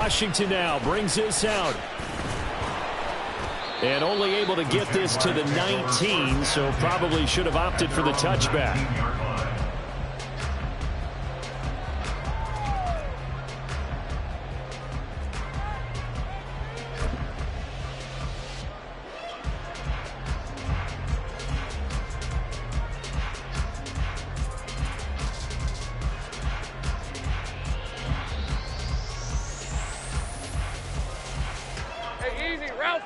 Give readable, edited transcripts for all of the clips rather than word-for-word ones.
Washington now brings this out. And only able to get this to the 19, so probably should have opted for the touchback. Hey, easy. Ralph.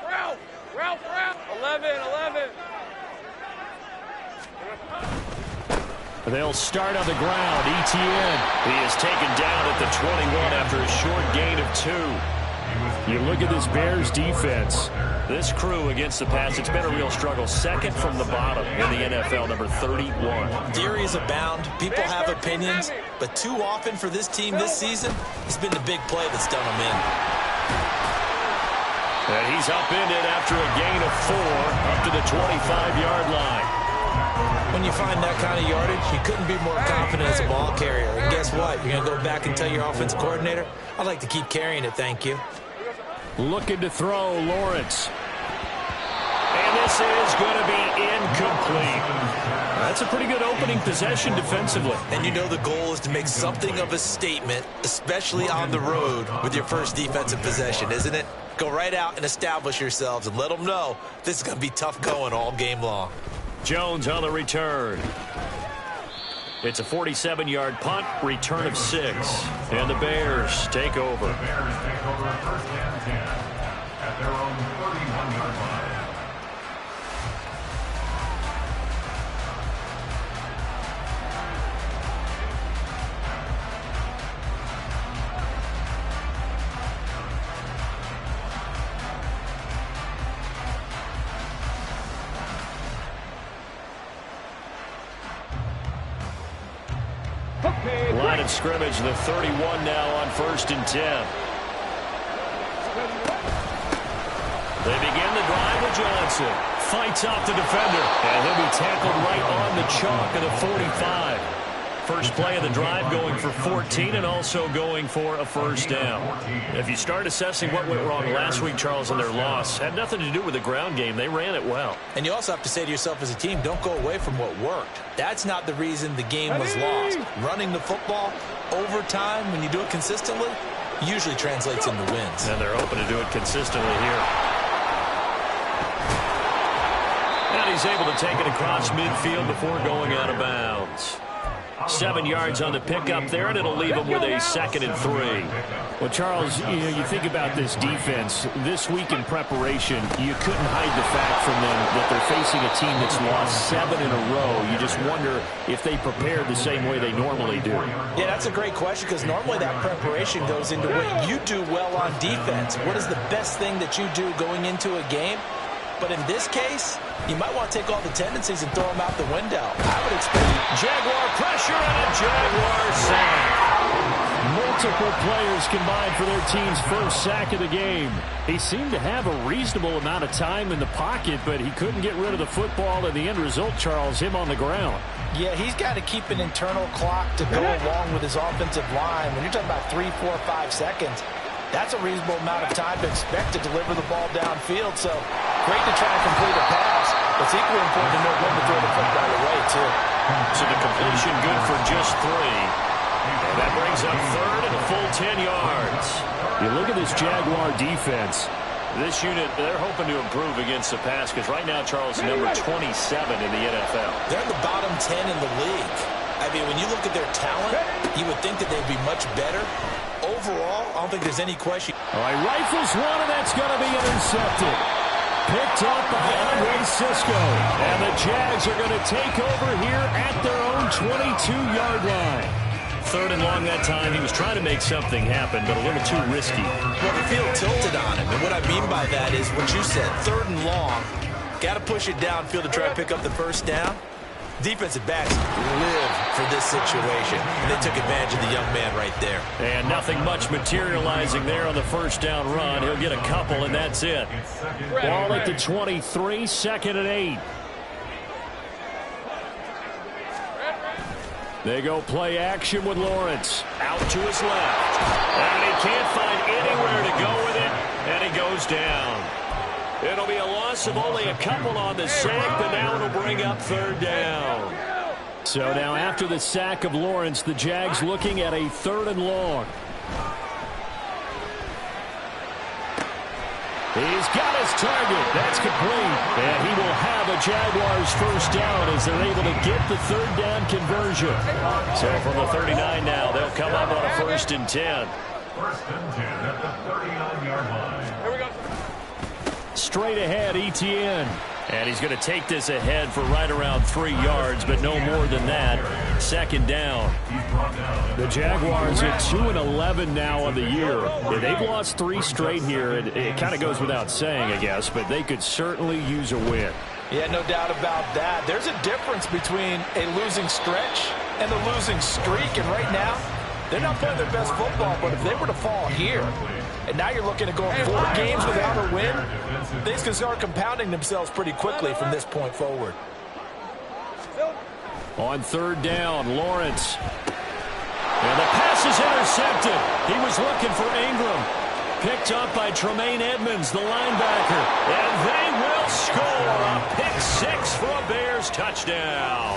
11. They'll start on the ground. Etienne. He is taken down at the 21 after a short gain of 2. You look at this Bears defense. This crew against the pass, it's been a real struggle. Second from the bottom in the NFL, number 31. Theories abound. People have opinions. But too often for this team this season, it's been the big play that's done them in. And he's upended after a gain of 4 up to the 25-yard line. When you find that kind of yardage, you couldn't be more confident as a ball carrier. And guess what? You're going to go back and tell your offensive coordinator, I'd like to keep carrying it, thank you. Looking to throw, Lawrence. And this is going to be incomplete. That's a pretty good opening possession defensively. And you know the goal is to make something of a statement, especially on the road with your first defensive possession, isn't it? Go right out and establish yourselves and let them know this is going to be tough going all game long. Jones on the return. It's a 47-yard punt, return of 6. And the Bears take over. The Bears take over first and 10 at their own 31-yard line. Line of scrimmage, the 31 now on first and 10. They begin the drive with Johnson. Fights off the defender. And he'll be tackled right on the chalk of the 45. First play of the drive going for 14 and also going for a first down. If you start assessing what went wrong last week, Charles, in their loss, had nothing to do with the ground game. They ran it well. And you also have to say to yourself as a team, don't go away from what worked. That's not the reason the game was lost. Running the football over time, when you do it consistently, usually translates into wins. And they're hoping to do it consistently here. And he's able to take it across midfield before going out of bounds. 7 yards on the pickup there, and it'll leave him with a 2nd and 3. Well, Charles, you think about this defense. This week in preparation, you couldn't hide the fact from them that they're facing a team that's lost 7 in a row. You just wonder if they prepared the same way they normally do. Yeah, that's a great question because normally that preparation goes into what you do well on defense. What is the best thing that you do going into a game? But in this case, you might want to take all the tendencies and throw them out the window. I would expect Jaguar pressure and a Jaguar sack. Multiple players combined for their team's first sack of the game. He seemed to have a reasonable amount of time in the pocket, but he couldn't get rid of the football, and the end result, Charles, him on the ground. Yeah, he's got to keep an internal clock to go along with his offensive line. When you're talking about 3, 4, 5 seconds, that's a reasonable amount of time to expect to deliver the ball downfield. So great to try and complete a pass. It's equally important to know when to throw the football away, too. So the completion good for just 3. And that brings up 3rd and a full 10 yards. You look at this Jaguar defense. This unit, they're hoping to improve against the pass because right now, Charles, number 27 in the NFL. They're in the bottom 10 in the league. I mean, when you look at their talent, you would think that they'd be much better. Overall, I don't think there's any question. All right, rifles one, and that's going to be intercepted. Picked up by Andre Cisco. And the Jags are going to take over here at their own 22-yard line. 3rd and long that time. He was trying to make something happen, but a little too risky. Well, the field tilted on him. And what I mean by that is what you said, 3rd and long. Got to push it downfield to try to pick up the first down. Defensive backs live for this situation, and they took advantage of the young man right there. And nothing much materializing there on the first down run. He'll get a couple, and that's it. Ball at the 23, 2nd and 8. They go play action with Lawrence. Out to his left. And he can't find anywhere goes down. It'll be a loss of only a couple on the sack, but now it'll bring up third down. So now after the sack of Lawrence, the Jags looking at a 3rd and long. He's got his target. That's complete. And he will have a Jaguars first down as they're able to get the 3rd down conversion. So from the 39 now, they'll come up on a 1st and 10. 1st and 10 at the 39-yard line. Here we go. Straight ahead, Etienne. And he's going to take this ahead for right around 3 yards, but no more than that. 2nd down. The Jaguars are 2-11 now on the year. Yeah, they've lost 3 straight here. It kind of goes without saying, I guess, but they could certainly use a win. Yeah, no doubt about that. There's a difference between a losing stretch and a losing streak, and right now, they're not playing their best football, but if they were to fall here, and now you're looking at going 4 games without a win, things can start compounding themselves pretty quickly from this point forward. On 3rd down, Lawrence. And the pass is intercepted. He was looking for Ingram. Picked up by Tremaine Edmonds, the linebacker. And they will score a pick 6 for a Bears touchdown.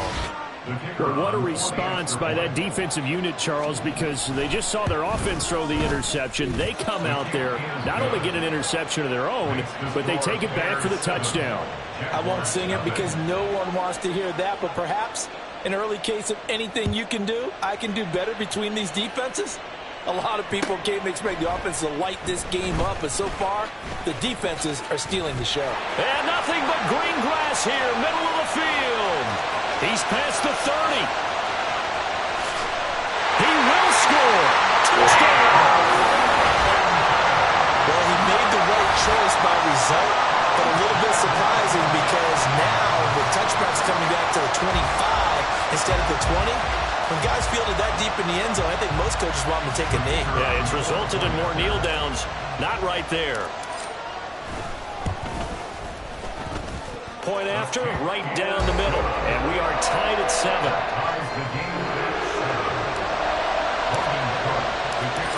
What a response by that defensive unit, Charles, because they just saw their offense throw the interception. They come out there, not only get an interception of their own, but they take it back for the touchdown. I won't sing it because no one wants to hear that, but perhaps an early case of anything you can do, I can do better between these defenses. A lot of people came to expect the offense to light this game up, but so far, the defenses are stealing the show. And nothing but green grass here, middle of the field. He's past the 30. He will score. Touchdown. Well, he made the right choice by result, but a little bit surprising because now the touchback's coming back to the 25 instead of the 20. When guys field it that deep in the end zone, I think most coaches want them to take a knee. Yeah, it's resulted in more kneel downs. Not right there. Point after, right down the middle. And we are tied at 7.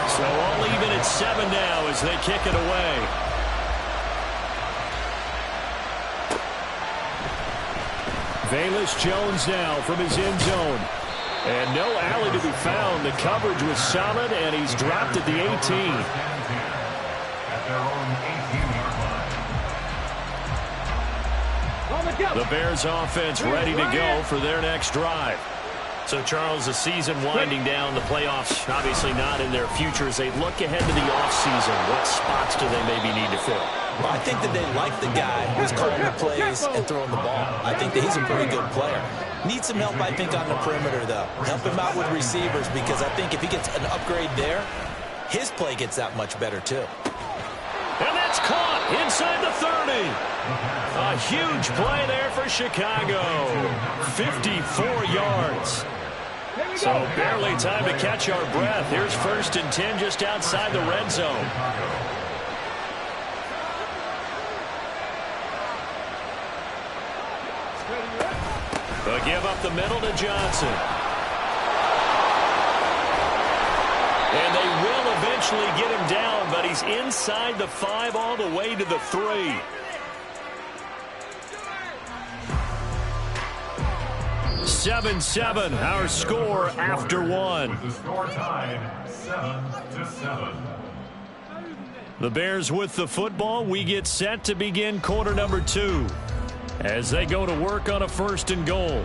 So all even at 7 now as they kick it away. Velus Jones now from his end zone. And no alley to be found. The coverage was solid, and he's dropped at the 18. At their own 18-yard line. The Bears offense ready to go for their next drive. So, Charles, the season winding down, the playoffs obviously not in their future. As they look ahead to the offseason, what spots do they maybe need to fill? Well, I think that they like the guy who's calling the plays and throwing the ball. I think that he's a pretty good player. Needs some help, I think, on the perimeter, though. Help him out with receivers because I think if he gets an upgrade there, his play gets that much better, too. And that's caught inside the 30. A huge play there for Chicago. 54 yards. So barely time to catch our breath. Here's 1st and 10 just outside the red zone. They'll give up the middle to Johnson. And they will eventually get him down, but he's inside the 5 all the way to the 3. Seven, our score after 1. The score tied 7-7. The Bears with the football. We get set to begin quarter number 2 as they go to work on a 1st and goal.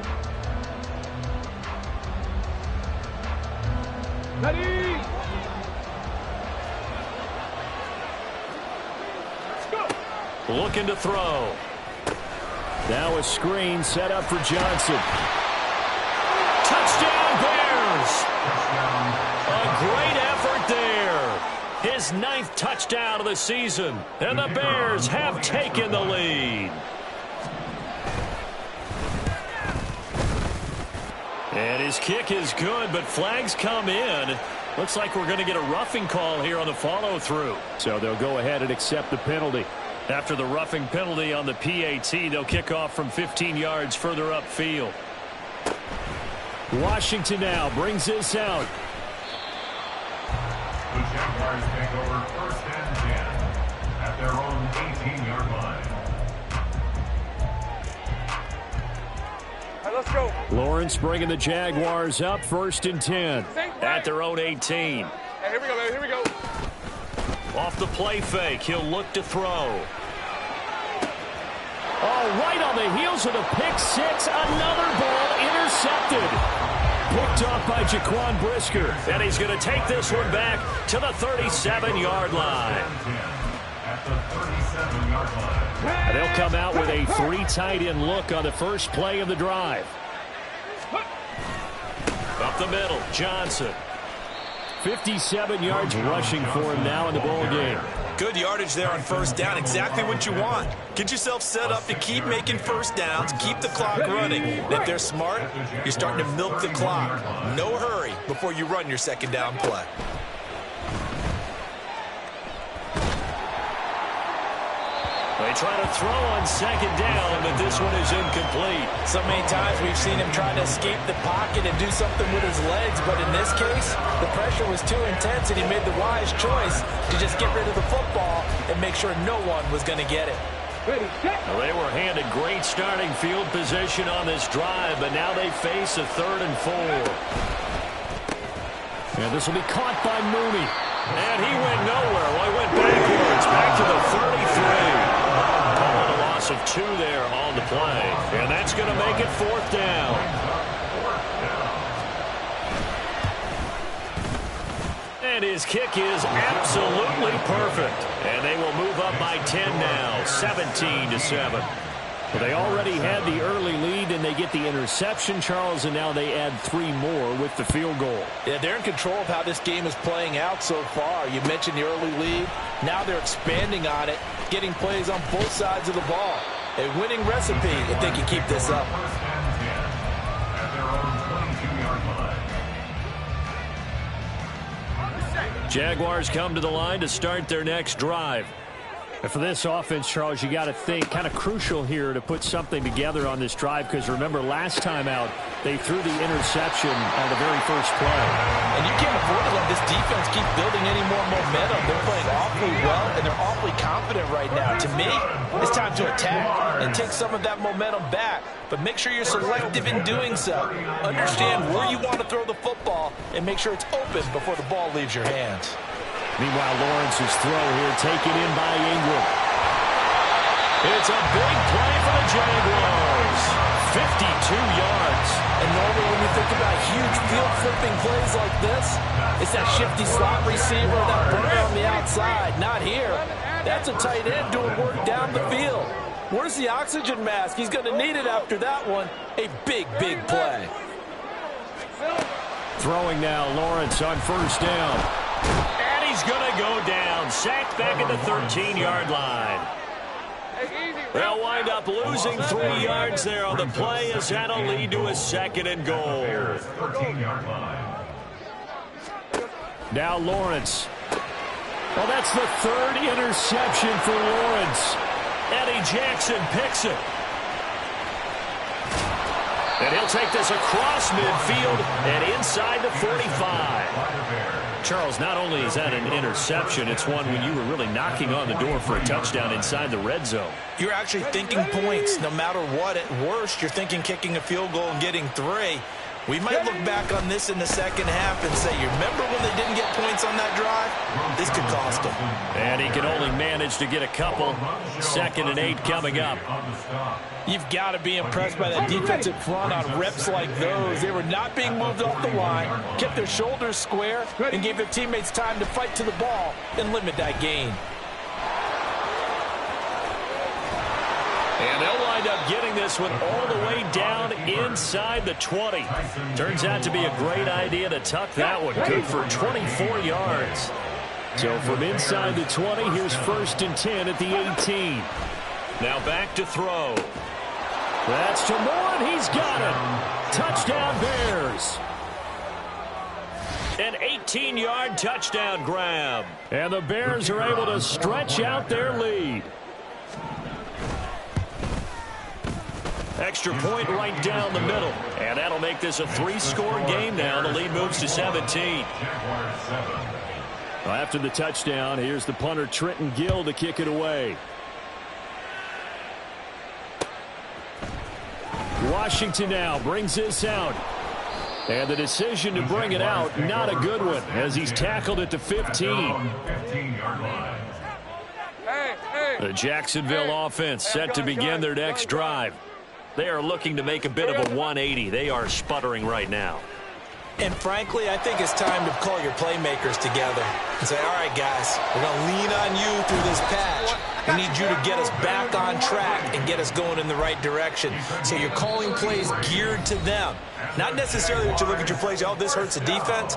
Ready? Let's go. Looking to throw. Now a screen set up for Johnson. Touchdown, Bears! A great effort there. His 9th touchdown of the season. And the Bears have taken the lead. And his kick is good, but flags come in. Looks like we're going to get a roughing call here on the follow-through. So they'll go ahead and accept the penalty. After the roughing penalty on the PAT, they'll kick off from 15 yards further upfield. Washington now brings this out. The Jaguars take over 1st and 10 at their own Lawrence bringing the Jaguars up 1st and 10. At their own 18. Hey, here we go, baby. Here we go. Off the play fake, he'll look to throw. Oh, right on the heels of the pick six. Another ball intercepted. Picked off by Jaquan Brisker. And he's going to take this one back to the 37-yard line. At the 37-yard line. And they'll come out with a 3 tight end look on the first play of the drive. Up the middle, Johnson. 57 yards rushing for him now in the ball game. Good yardage there on first down. Exactly what you want. Get yourself set up to keep making first downs, keep the clock running. And if they're smart, you're starting to milk the clock. No hurry before you run your second down play. They try to throw on second down, but this one is incomplete. So many times we've seen him try to escape the pocket and do something with his legs, but in this case, the pressure was too intense and he made the wise choice to just get rid of the football and make sure no one was going to get it. Well, they were handed great starting field position on this drive, but now they face a 3rd and 4. And this will be caught by Mooney. And he went nowhere. Well, he went backwards, back to the 33. Calling a loss of 2 there on the play. And that's going to make it 4th down. And his kick is absolutely perfect. And they will move up by 10 now, 17-7. Well, they already had the early lead, and they get the interception, Charles, and now they add 3 more with the field goal. Yeah, they're in control of how this game is playing out so far. You mentioned the early lead. Now they're expanding on it, getting plays on both sides of the ball. A winning recipe if they can keep this up. First and 10 at their own 22-yard line. Jaguars come to the line to start their next drive. And for this offense, Charles, you got to think kind of crucial here to put something together on this drive, because remember last time out they threw the interception on the very first play. And you can't afford to let this defense keep building any more momentum. They're playing awfully well, and they're awfully confident right now. To me, it's time to attack and take some of that momentum back. But make sure you're selective in doing so. Understand where you want to throw the football and make sure it's open before the ball leaves your hands. Meanwhile, Lawrence's throw here taken in by Ingram. It's a big play for the Jaguars. 52 yards. And normally when you think about huge field-flipping plays like this, it's that shifty slot receiver, that burner on the outside. Not here. That's a tight end doing work down the field. Where's the oxygen mask? He's going to need it after that one. A big, big play. Throwing now, Lawrence on first down. And he's going to go down. Sacked back at the 13-yard line. They'll wind up losing 3 yards there on the play, as that'll lead to a 2nd and goal. 13-yard line. Now Lawrence. Well, that's the 3rd interception for Lawrence. Eddie Jackson picks it. And he'll take this across midfield and inside the 45. Charles, not only is that an interception, it's one when you were really knocking on the door for a touchdown inside the red zone. You're actually thinking points no matter what. At worst, you're thinking kicking a field goal and getting 3. We might look back on this in the second half and say, you remember when they didn't get points on that drive? This could cost them. And he can only manage to get a couple. 2nd and 8 coming up. You've got to be impressed by that defensive front on reps like those. They were not being moved off the line, kept their shoulders square, and gave their teammates time to fight to the ball and limit that gain. And they'll wind up getting this one all the way down inside the 20. Turns out to be a great idea to tuck that one. Good for 24 yards. So from inside the 20, here's 1st and 10 at the 18. Now back to throw. That's to Moore, and he's got it. Touchdown, Bears. An 18-yard touchdown grab. And the Bears are able to stretch out their lead. Extra point right down the middle. And that'll make this a 3-score game now. The lead moves to 17. Well, after the touchdown, here's the punter, Trenton Gill, to kick it away. Washington now brings this out. And the decision to bring it out, not a good one, as he's tackled at the 15. The Jacksonville offense set to begin their next drive. They are looking to make a bit of a 180. They are sputtering right now. And frankly, I think it's time to call your playmakers together and say, all right, guys, we're going to lean on you through this patch. We need you to get us back on track and get us going in the right direction. So you're calling plays geared to them. Not necessarily that you look at your plays, oh, this hurts the defense.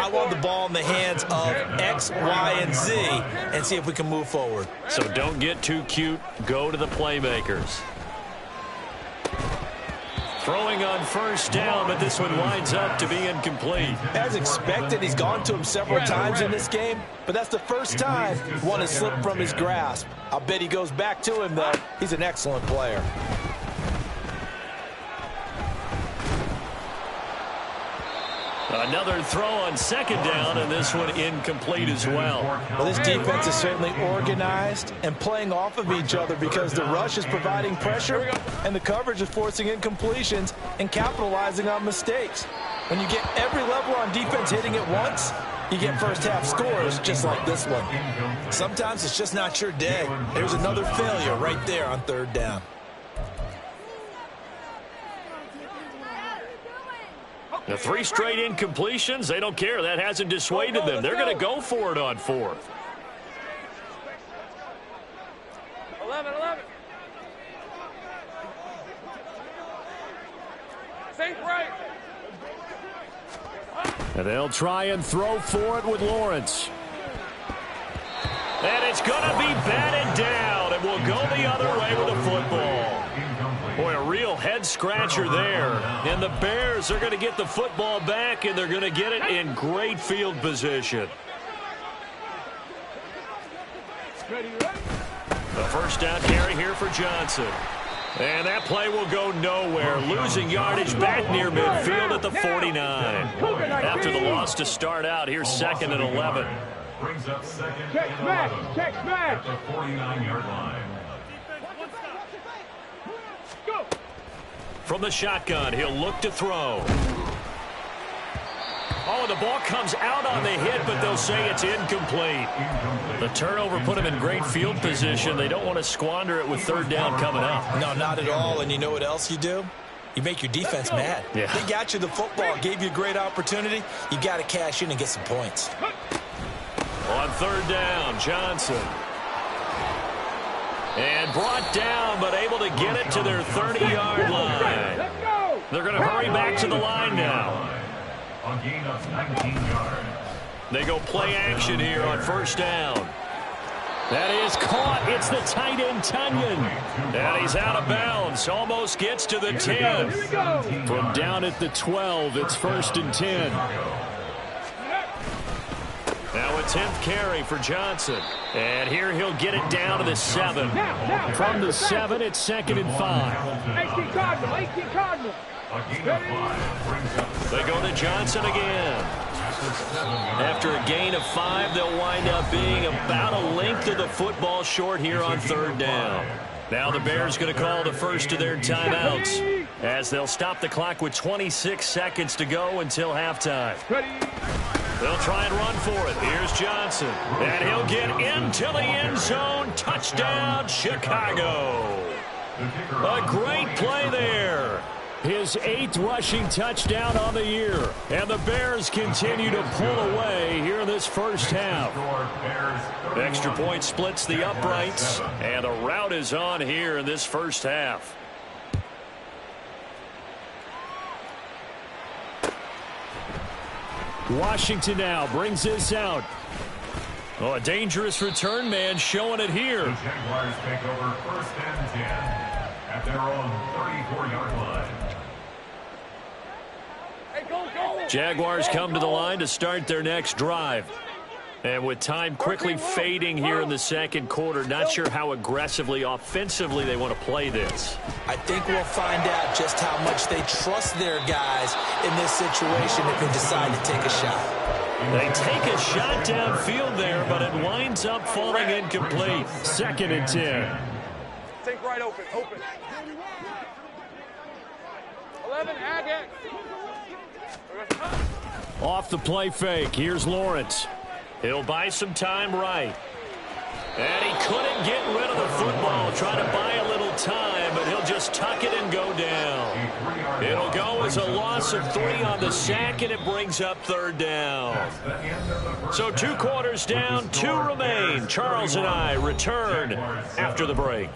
I want the ball in the hands of X, Y, and Z and see if we can move forward. So don't get too cute. Go to the playmakers. Throwing on first down, but this one winds up to be incomplete. As expected, he's gone to him several times in this game, but that's the first time one has slipped from his grasp. I'll bet he goes back to him, though. He's an excellent player. Another throw on second down, and this one incomplete as well. Well, this defense is certainly organized and playing off of each other because the rush is providing pressure and the coverage is forcing incompletions and capitalizing on mistakes. When you get every level on defense hitting at once, you get first-half scores just like this one. Sometimes it's just not your day. There's another failure right there on third down. The 3 straight incompletions, they don't care. That hasn't dissuaded them. They're going to go for it on fourth. 11. Safe right. And they'll try and throw for it with Lawrence. And it's going to be batted down, and we'll go the other way with the football. Boy, a real head-scratcher there. And the Bears are going to get the football back, and they're going to get it in great field position. The first down carry here for Johnson. And that play will go nowhere. Losing yardage back near midfield at the 49. After the loss to start out, here's 2nd and 11. Brings up 2nd and 11 at the 49-yard line. From the shotgun, he'll look to throw. Oh, the ball comes out on the hit, but they'll say it's incomplete. The turnover put him in great field position. They don't want to squander it with third down coming up. No, not at all. And you know what else you do? You make your defense mad. Yeah. They got you the football, gave you a great opportunity. You got to cash in and get some points. On third down, Johnson. And brought down, but able to get it to their 30-yard line. They're going to hurry back to the line now. A gain of 19 yards. They go play action here on first down. That is caught. It's the tight end, Tunyon. And he's out of bounds. Almost gets to the 10. From down at the 12, it's 1st and 10. Now a 10th carry for Johnson. And here he'll get it down to the 7. From the 7, it's 2nd and 5. 18 Cardinal. A gain of 5 brings up They go to Johnson again. After a gain of 5, they'll wind up being about a length of the football short here on third down. Now the Bears going to call the first of their timeouts as they'll stop the clock with 26 seconds to go until halftime. They'll try and run for it. Here's Johnson. And he'll get into the end zone. Touchdown, Chicago. A great play there. His 8th rushing touchdown on the year. And the Bears continue to pull away here in this first half. Extra point splits the uprights. And the route is on here in this first half. Washington now brings this out. Oh, a dangerous return man showing it here. The Jaguars take over 1st and 10 at their own 34-yard line. Jaguars come to the line to start their next drive. And with time quickly fading here in the second quarter, not sure how aggressively, offensively they want to play this. I think we'll find out just how much they trust their guys in this situation if they decide to take a shot. They take a shot downfield there, but it winds up falling incomplete. 2nd and 10. Take right open. 11, Agate. Off the play fake. Here's Lawrence. He'll buy some time right. And he couldn't get rid of the football. Trying to buy a little time, but he'll just tuck it and go down. It'll go as a loss of 3 on the sack, and it brings up 3rd down. So 2 quarters down, 2 remain. Charles and I return after the break.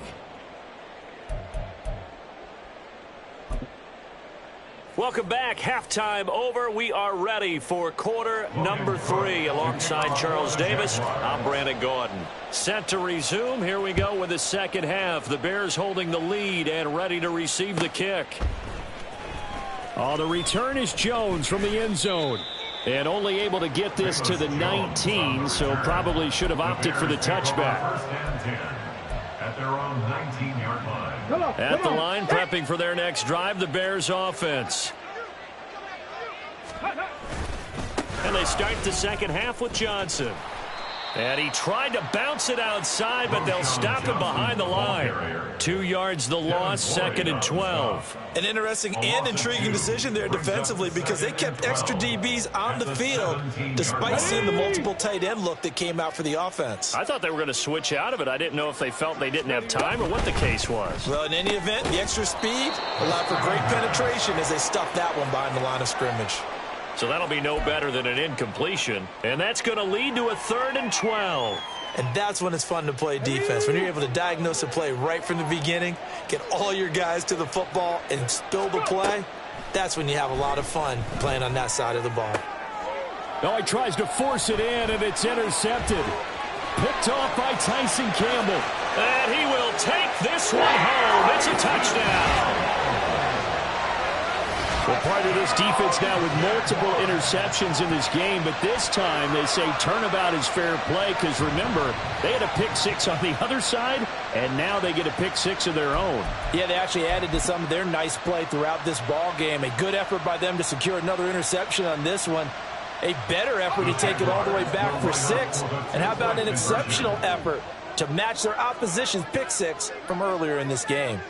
Welcome back. Halftime over. We are ready for quarter number 3. Alongside Charles Davis, I'm Brandon Gordon. Set to resume. Here we go with the second half. The Bears holding the lead and ready to receive the kick. Oh, the return is Jones from the end zone. And only able to get this to the 19, so probably should have opted for the touchback. At their own 19-yard line. At the line, prepping for their next drive, the Bears offense. And they start the second half with Johnson. And he tried to bounce it outside, but they'll stop him behind the line. 2 yards the loss, 2nd and 12. An interesting and intriguing decision there defensively because they kept extra DBs on the field despite seeing the multiple tight end look that came out for the offense. I thought they were going to switch out of it. I didn't know if they felt they didn't have time or what the case was. Well, in any event, the extra speed allowed for great penetration as they stuffed that one behind the line of scrimmage. So that'll be no better than an incompletion. And that's going to lead to a 3rd and 12. And that's when it's fun to play defense. When you're able to diagnose a play right from the beginning, get all your guys to the football and spill the play, that's when you have a lot of fun playing on that side of the ball. Oh, he tries to force it in, and it's intercepted. Picked off by Tyson Campbell. And he will take this one home. It's a touchdown. Well, part of this defense now with multiple interceptions in this game, but this time they say turnabout is fair play because, remember, they had a pick 6 on the other side, and now they get a pick 6 of their own. Yeah, they actually added to some of their nice play throughout this ball game. A good effort by them to secure another interception on this one. A better effort to take it all the way back for 6. And how about an exceptional effort to match their opposition's pick 6 from earlier in this game?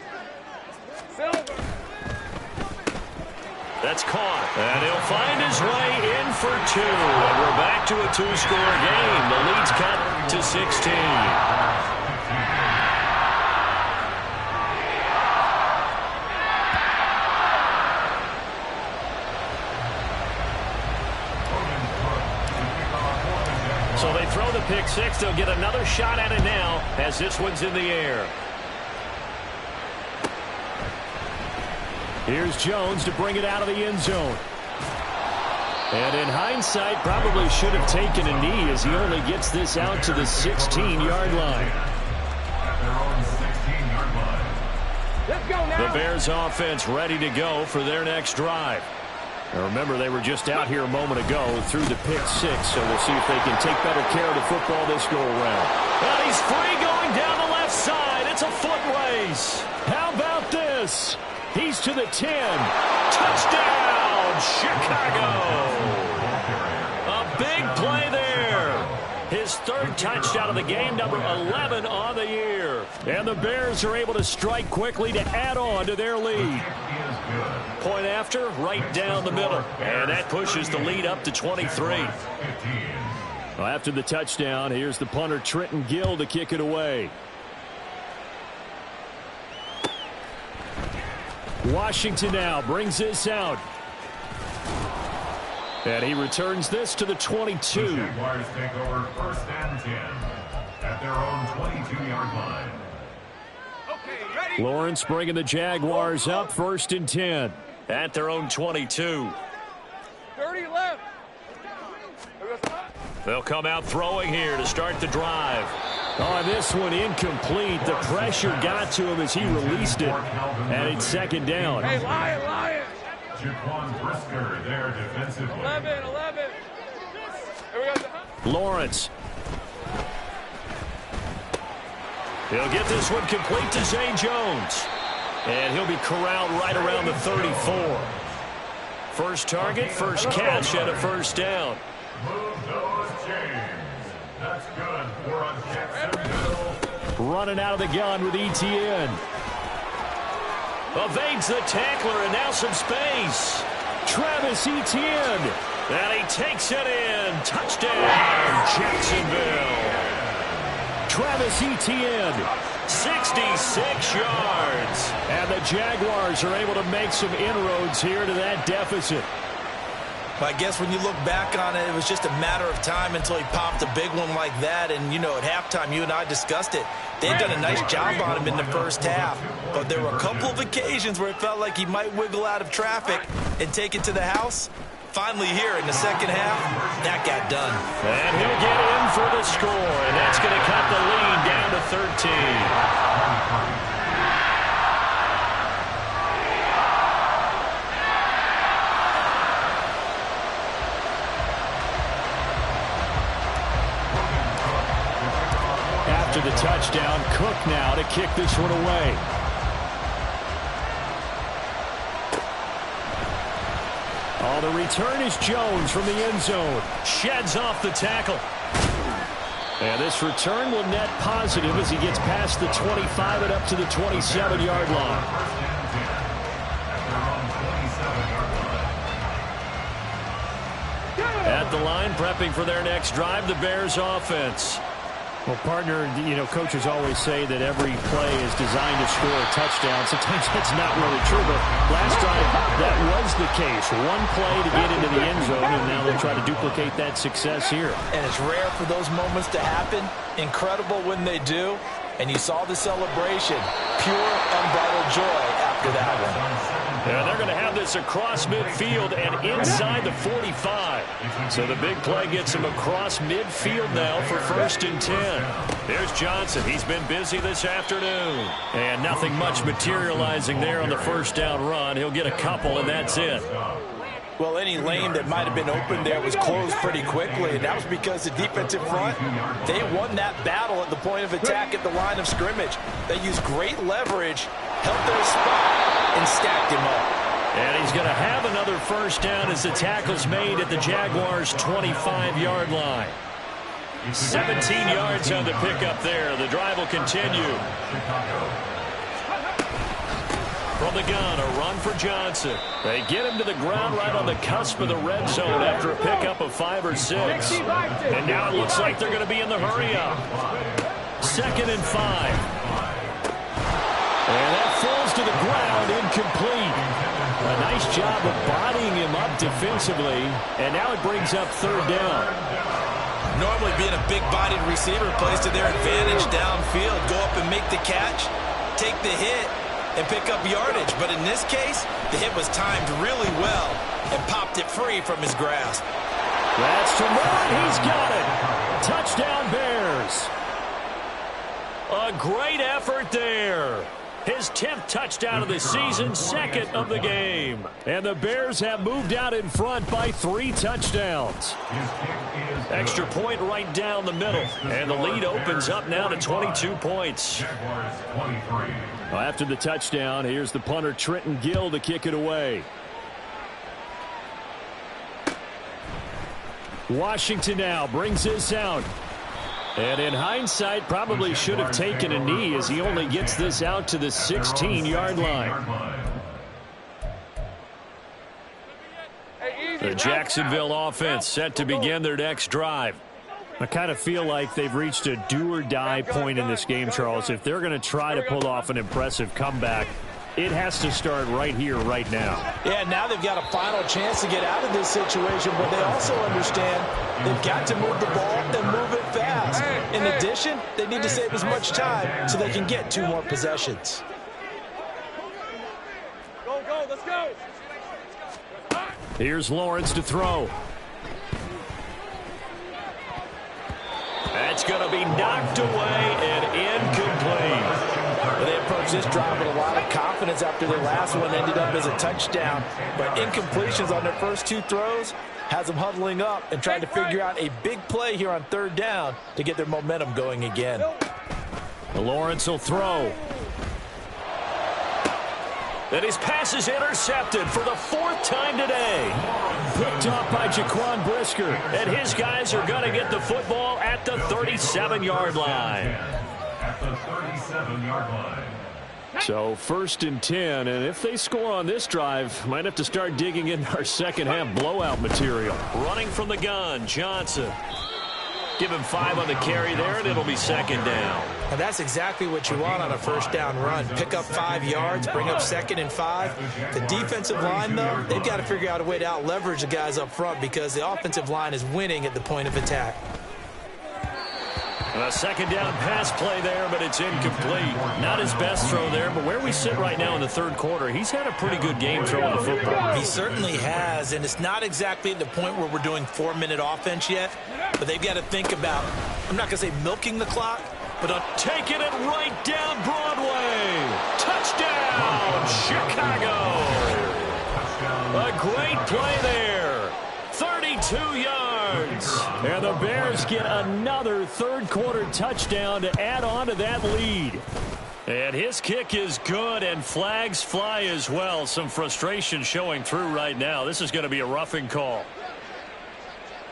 That's caught. And he'll find his way in for 2. And we're back to a 2-score game. The lead's cut to 16. So they throw the pick 6. They'll get another shot at it now as this one's in the air. Here's Jones to bring it out of the end zone. And in hindsight, probably should have taken a knee as he only gets this out to the 16-yard line. Let's go now. The Bears offense ready to go for their next drive. Now remember, they were just out here a moment ago through the pick 6, so we'll see if they can take better care of the football this go-around. And he's free going down the left side. It's a foot race. How about this? He's to the 10. Touchdown, Chicago. A big play there. His 3rd touchdown of the game, number 11 on the year. And the Bears are able to strike quickly to add on to their lead. Point after, right down the middle. And that pushes the lead up to 23. Well, after the touchdown, here's the punter Trenton Gill to kick it away. Washington now brings this out. And he returns this to the 22. The Jaguars take over 1st and 10 at their own 22-yard line. Okay, ready? Lawrence bringing the Jaguars up 1st and 10. At their own 22. 30 left. They'll come out throwing here to start the drive. Oh, this one incomplete. The pressure got to him as he released it. And it's 2nd down. Hey, Lion. Jaquan Brisker there defensively. 11. Here we go. Lawrence. He'll get this one complete to Zay Jones. And he'll be corralled right around the 34. First target, first catch, and a 1st down. Move those chains. That's good. We're on Jackson Hill. Running out of the gun with ETN. Evades the tackler, and now some space. Travis Etienne. And he takes it in. Touchdown, Jacksonville. Travis Etienne. 66 yards. And the Jaguars are able to make some inroads here to that deficit. I guess when you look back on it, it was just a matter of time until he popped a big one like that. And, you know, at halftime, you and I discussed it. They've done a nice job on him in the first half. But there were a couple of occasions where it felt like he might wiggle out of traffic and take it to the house. Finally here in the second half, that got done. And he'll get in for the score. And that's going to cut the lead down to 13. After the touchdown, Cook now to kick this one away. Oh, the return is Jones from the end zone. Sheds off the tackle. And this return will net positive as he gets past the 25 and up to the 27-yard line. At the line, prepping for their next drive, the Bears offense. Well, partner, you know, coaches always say that every play is designed to score a touchdown. Sometimes that's not really true, but last time that was the case. One play to get into the end zone, and now they'll try to duplicate that success here. And it's rare for those moments to happen. Incredible when they do. And you saw the celebration. Pure, unbridled joy after that one. Yeah, they're going to have this across midfield and inside the 45. So the big play gets him across midfield now for 1st and 10. There's Johnson. He's been busy this afternoon. And nothing much materializing there on the first down run. He'll get a couple, and that's it. Well, any lane that might have been open there was closed pretty quickly, and that was because the defensive front, they won that battle at the point of attack at the line of scrimmage. They used great leverage, held their spot, and stacked him up. And he's going to have another first down as the tackle's made at the Jaguars' 25-yard line. 17 yards on the pickup there. The drive will continue. From the gun, a run for Johnson. They get him to the ground right on the cusp of the red zone after a pickup of 5 or 6. And now it looks like they're going to be in the hurry-up. 2nd and 5. And that falls to the ground, incomplete. A nice job of bodying him up defensively, and now it brings up 3rd down. Normally being a big-bodied receiver plays to their advantage downfield. Go up and make the catch, take the hit, and pick up yardage. But in this case, the hit was timed really well and popped it free from his grasp. That's to Moore. He's got it. Touchdown, Bears. A great effort there. His 10th touchdown of the season, 2nd of the game. And the Bears have moved out in front by 3 touchdowns. Extra point right down the middle. And the lead opens up now to 22 points. Well, after the touchdown, here's the punter Trenton Gill to kick it away. Washington now brings this out. And in hindsight, probably should have taken a knee as he only gets this out to the 16-yard line. The Jacksonville offense set to begin their next drive. I kind of feel like they've reached a do-or-die point in this game, Charles. If they're going to try to pull off an impressive comeback, it has to start right here, right now. Yeah, now they've got a final chance to get out of this situation, but they also understand they've got to move the ball and move it fast. In addition, they need to save as much time so they can get 2 more possessions. Go, go, let's go. Here's Lawrence to throw. That's going to be knocked away and incomplete. They approached this drive with a lot of confidence after their last one ended up as a touchdown. But incompletions on their first 2 throws has them huddling up and trying to figure out a big play here on 3rd down to get their momentum going again. Lawrence will throw. And his pass is intercepted for the 4th time today. Picked off by Jaquan Brisker. And his guys are going to get the football at the 37-yard line. At the 37-yard line. So 1st and 10, and if they score on this drive, might have to start digging in our second half blowout material. Running from the gun, Johnson. Give him 5 on the carry there, and it'll be 2nd down. And that's exactly what you want on a 1st down run. Pick up 5 yards, bring up 2nd and 5. The defensive line, though, they've got to figure out a way to out-leverage the guys up front because the offensive line is winning at the point of attack. A 2nd down pass play there, but it's incomplete. Not his best throw there, but where we sit right now in the 3rd quarter, he's had a pretty good game throwing the football. He certainly has, and it's not exactly at the point where we're doing 4-minute offense yet, but they've got to think about, I'm not going to say milking the clock, but taking it right down Broadway. Touchdown, Chicago. A great play there. 32 yards. And the Bears get another 3rd quarter touchdown to add on to that lead. And his kick is good, and flags fly as well. Some frustration showing through right now. This is going to be a roughing call.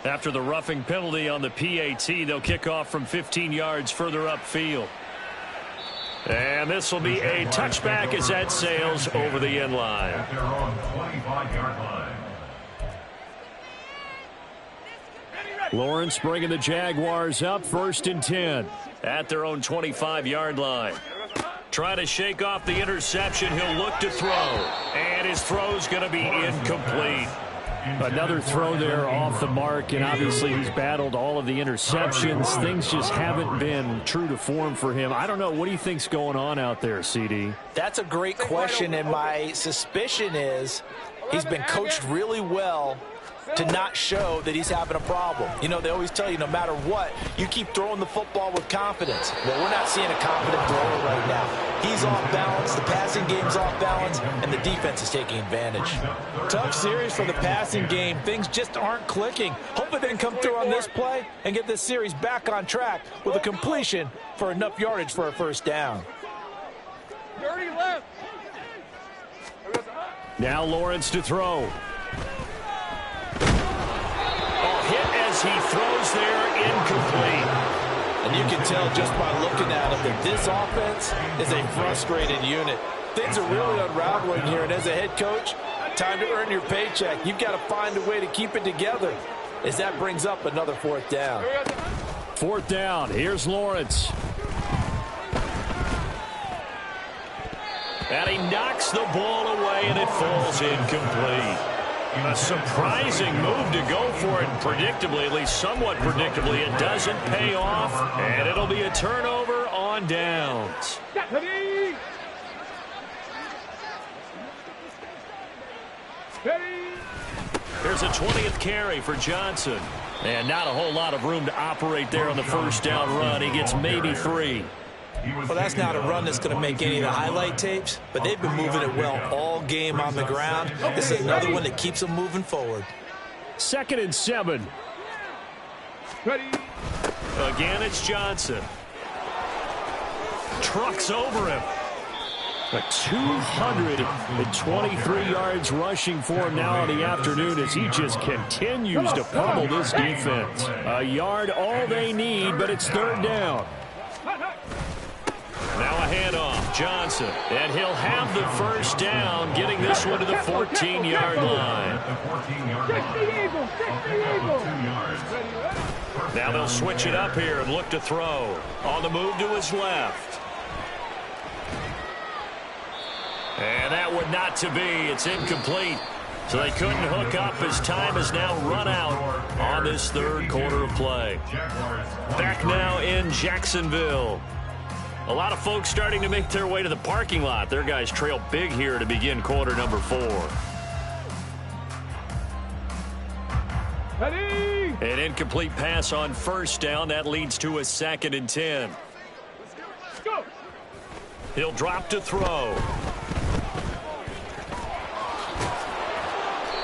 After the roughing penalty on the PAT, they'll kick off from 15 yards further upfield. And this will be a touchback as that sails over the end line. At their own 25-yard line. Lawrence bringing the Jaguars up 1st and 10. At their own 25-yard line. Trying to shake off the interception. He'll look to throw. And his throw's going to be incomplete. Another throw there off the mark, and obviously he's battled all of the interceptions. Things just haven't been true to form for him. I don't know. What do you think's going on out there, CD? That's a great question, and my suspicion is he's been coached really well to not show that he's having a problem. You know, they always tell you no matter what, you keep throwing the football with confidence. Well, we're not seeing a confident thrower right now. He's off balance, the passing game's off balance, and the defense is taking advantage. Tough series for the passing game. Things just aren't clicking. Hopefully they can come through on this play and get this series back on track with a completion for enough yardage for a 1st down. 30 left. Now Lawrence to throw. Hit as he throws there, incomplete. And you can tell just by looking at him that this offense is a frustrated unit. Things are really unraveling here, and as a head coach, time to earn your paycheck. You've got to find a way to keep it together as that brings up another 4th down. 4th down. Here's Lawrence. And he knocks the ball away, and it falls incomplete. A surprising move to go for it, predictably, at least somewhat predictably. It doesn't pay off, and it'll be a turnover on downs. Here's a 20th carry for Johnson. And not a whole lot of room to operate there on the 1st down run. He gets maybe 3. Well, that's not a run that's going to make any of the highlight tapes, but they've been moving it well all game on the ground. This is another one that keeps them moving forward. 2nd and 7. Again, it's Johnson. Trucks over him. 223 yards rushing for him now in the afternoon as he just continues to pummel this defense. A yard all they need, but it's 3rd down. Now a handoff, Johnson, and he'll have the 1st down, getting this one to the 14-yard line. Now they'll switch it up here and look to throw. On the move to his left. And that would not to be. It's incomplete. So they couldn't hook up as time has now run out on this 3rd quarter of play. Back now in Jacksonville. A lot of folks starting to make their way to the parking lot. Their guys trail big here to begin quarter number 4. Ready? An incomplete pass on 1st down. That leads to a 2nd and 10. Let's go. He'll drop to throw.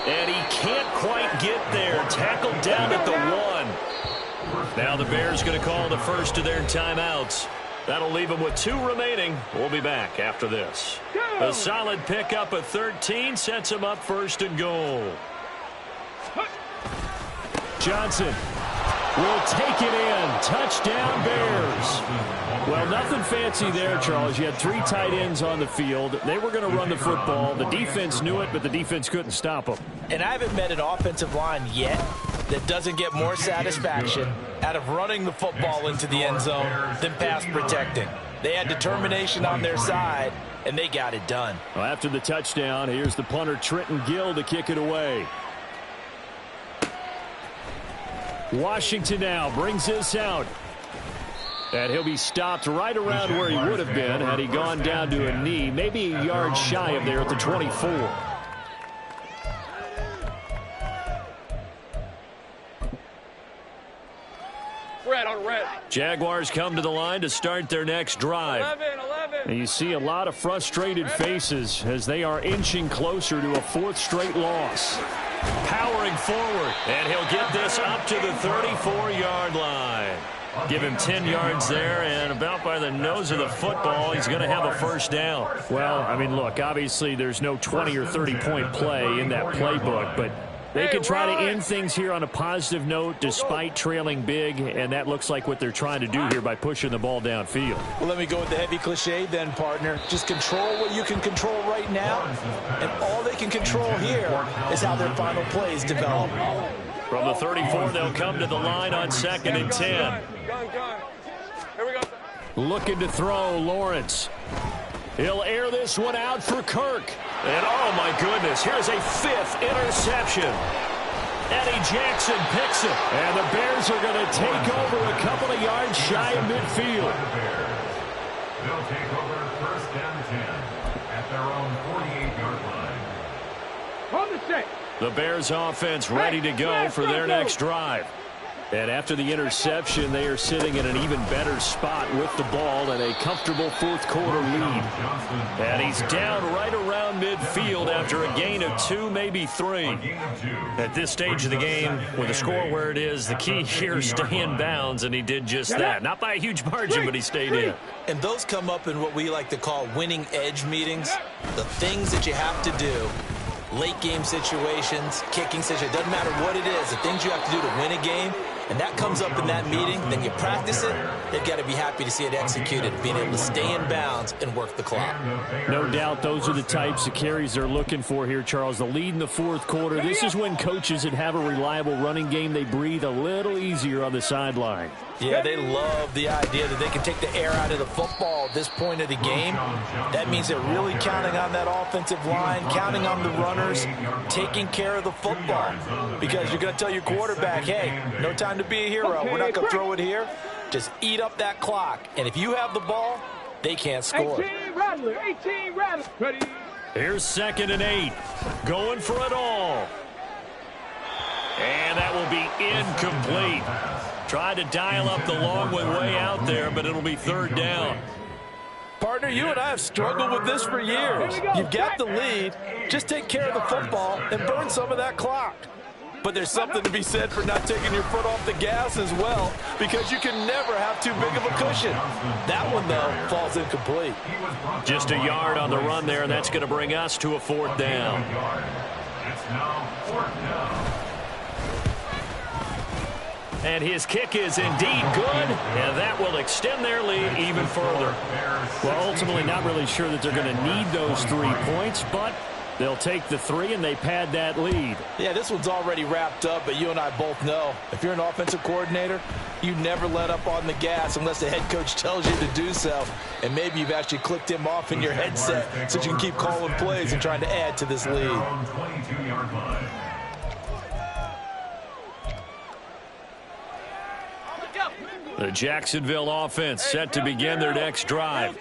And he can't quite get there. Tackled down at the 1. Now the Bears going to call the first of their timeouts. That'll leave them with 2 remaining. We'll be back after this. A solid pickup of 13 sets them up 1st and goal. Johnson. will take it in. Touchdown, Bears. Well, nothing fancy there, Charles. You had 3 tight ends on the field. They were going to run the football. The defense knew it, but the defense couldn't stop them. And I haven't met an offensive line yet that doesn't get more satisfaction out of running the football into the end zone than pass protecting. They had determination on their side, and they got it done. Well, after the touchdown, here's the punter, Trenton Gill, to kick it away. Washington now brings this out. And he'll be stopped right around where he would have been had he gone down to a knee, maybe a yard shy of there at the 24. Red on red. Jaguars come to the line to start their next drive. 11. And you see a lot of frustrated faces as they are inching closer to a 4th straight loss. Powering forward, and he'll get this up to the 34-yard line. Give him 10 yards there, and about by the nose of the football, he's going to have a first down. Well, I mean, look, obviously there's no 20 or 30-point play in that playbook, but they can try to end things here on a positive note despite trailing big, and that looks like what they're trying to do here by pushing the ball downfield. Well, let me go with the heavy cliche then, partner. Just control what you can control right now, and all they can control here is how their final plays develop. From the 34, they'll come to the line on 2nd and 10. Gun. Here we go. Looking to throw, Lawrence. He'll air this one out for Kirk. And, oh, my goodness, here's a 5th interception. Eddie Jackson picks it. And the Bears are going to take over a couple of yards shy of midfield. They'll take over 1st and 10 at their own 48-yard line. Hold the set. The Bears offense ready to go for their next drive. And after the interception, they are sitting in an even better spot with the ball and a comfortable 4th quarter lead. And he's down right around midfield after a gain of 2, maybe 3. At this stage of the game, with the score where it is, the key here is stay in bounds, and he did just that. Not by a huge margin, but he stayed in. And those come up in what we like to call winning edge meetings. The things that you have to do. Late game situations, kicking situations, doesn't matter what it is, the things you have to do to win a game, and that comes up in that meeting, then you practice it, you've got to be happy to see it executed, being able to stay in bounds and work the clock. No doubt those are the types of carries they're looking for here, Charles. The lead in the 4th quarter. This is when coaches that have a reliable running game, they breathe a little easier on the sideline. Yeah, they love the idea that they can take the air out of the football at this point of the game. That means they're really counting on that offensive line, counting on the runners, taking care of the football. Because you're going to tell your quarterback, hey, no time to be a hero. We're not going to throw it here. Just eat up that clock. And if you have the ball, they can't score. 18 Rattler. Ready. Here's 2nd and 8. Going for it all. And that will be incomplete. Tried to dial up the long way out there, but it'll be 3rd down. Partner, you and I have struggled with this for years. You've got the lead. Just take care of the football and burn some of that clock. But there's something to be said for not taking your foot off the gas as well, because you can never have too big of a cushion. That one, though, falls incomplete. Just a yard on the run there, and that's going to bring us to a 4th down. It's now 4th down. And his kick is indeed good, and that will extend their lead even further. Well, ultimately not really sure that they're going to need those 3 points, but they'll take the 3 and they pad that lead. Yeah, this one's already wrapped up, but you and I both know if you're an offensive coordinator, you never let up on the gas unless the head coach tells you to do so. And maybe you've actually clicked him off in your headset so you can keep calling plays and trying to add to this lead. 22-yard line. The Jacksonville offense set to begin their next drive.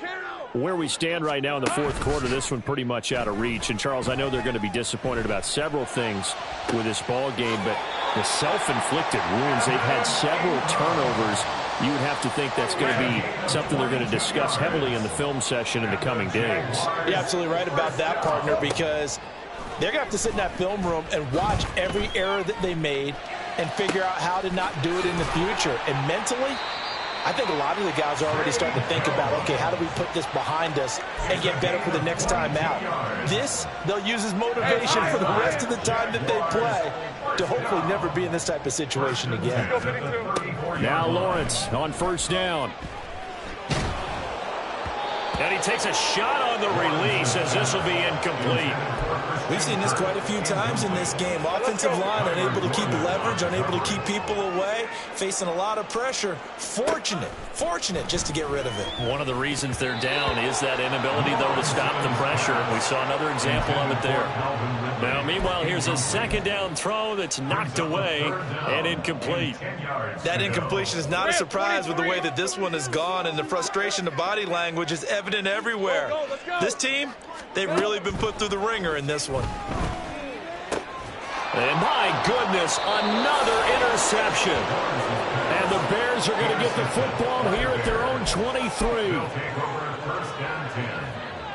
Where we stand right now in the 4th quarter, this one pretty much out of reach. And, Charles, I know they're going to be disappointed about several things with this ball game, but the self-inflicted wounds, they've had several turnovers. You would have to think that's going to be something they're going to discuss heavily in the film session in the coming days. You're absolutely right about that, partner, because they're going to have to sit in that film room and watch every error that they made and figure out how to not do it in the future. And mentally, I think a lot of the guys are already starting to think about, okay, how do we put this behind us and get better for the next time out? This, they'll use as motivation for the rest of the time that they play. to hopefully never be in this type of situation again. Now Lawrence on first down. And he takes a shot on the release as this will be incomplete. We've seen this quite a few times in this game. Offensive line unable to keep leverage, unable to keep people away, facing a lot of pressure. Fortunate just to get rid of it. One of the reasons they're down is that inability, though, to stop the pressure. We saw another example of it there. Now, meanwhile, here's a second down throw that's knocked away and incomplete. That incompletion is not a surprise with the way that this one has gone, and the frustration, the body language is evident everywhere. This team, they've really been put through the ringer in this one. And my goodness, another interception. And the Bears are going to get the football here at their own 23. Take over first and 10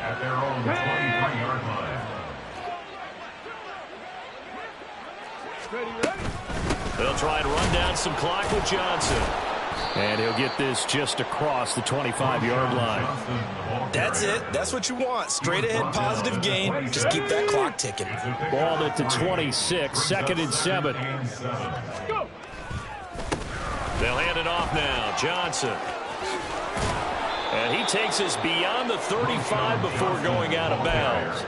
at their own 23-yard line. They'll try and run down some clock with Johnson. And he'll get this just across the 25-yard line. That's it. That's what you want. Straight ahead, positive gain. Just keep that clock ticking. Ball at the 26, 2nd and 7. They'll hand it off now. Johnson. And he takes us beyond the 35 before going out of bounds.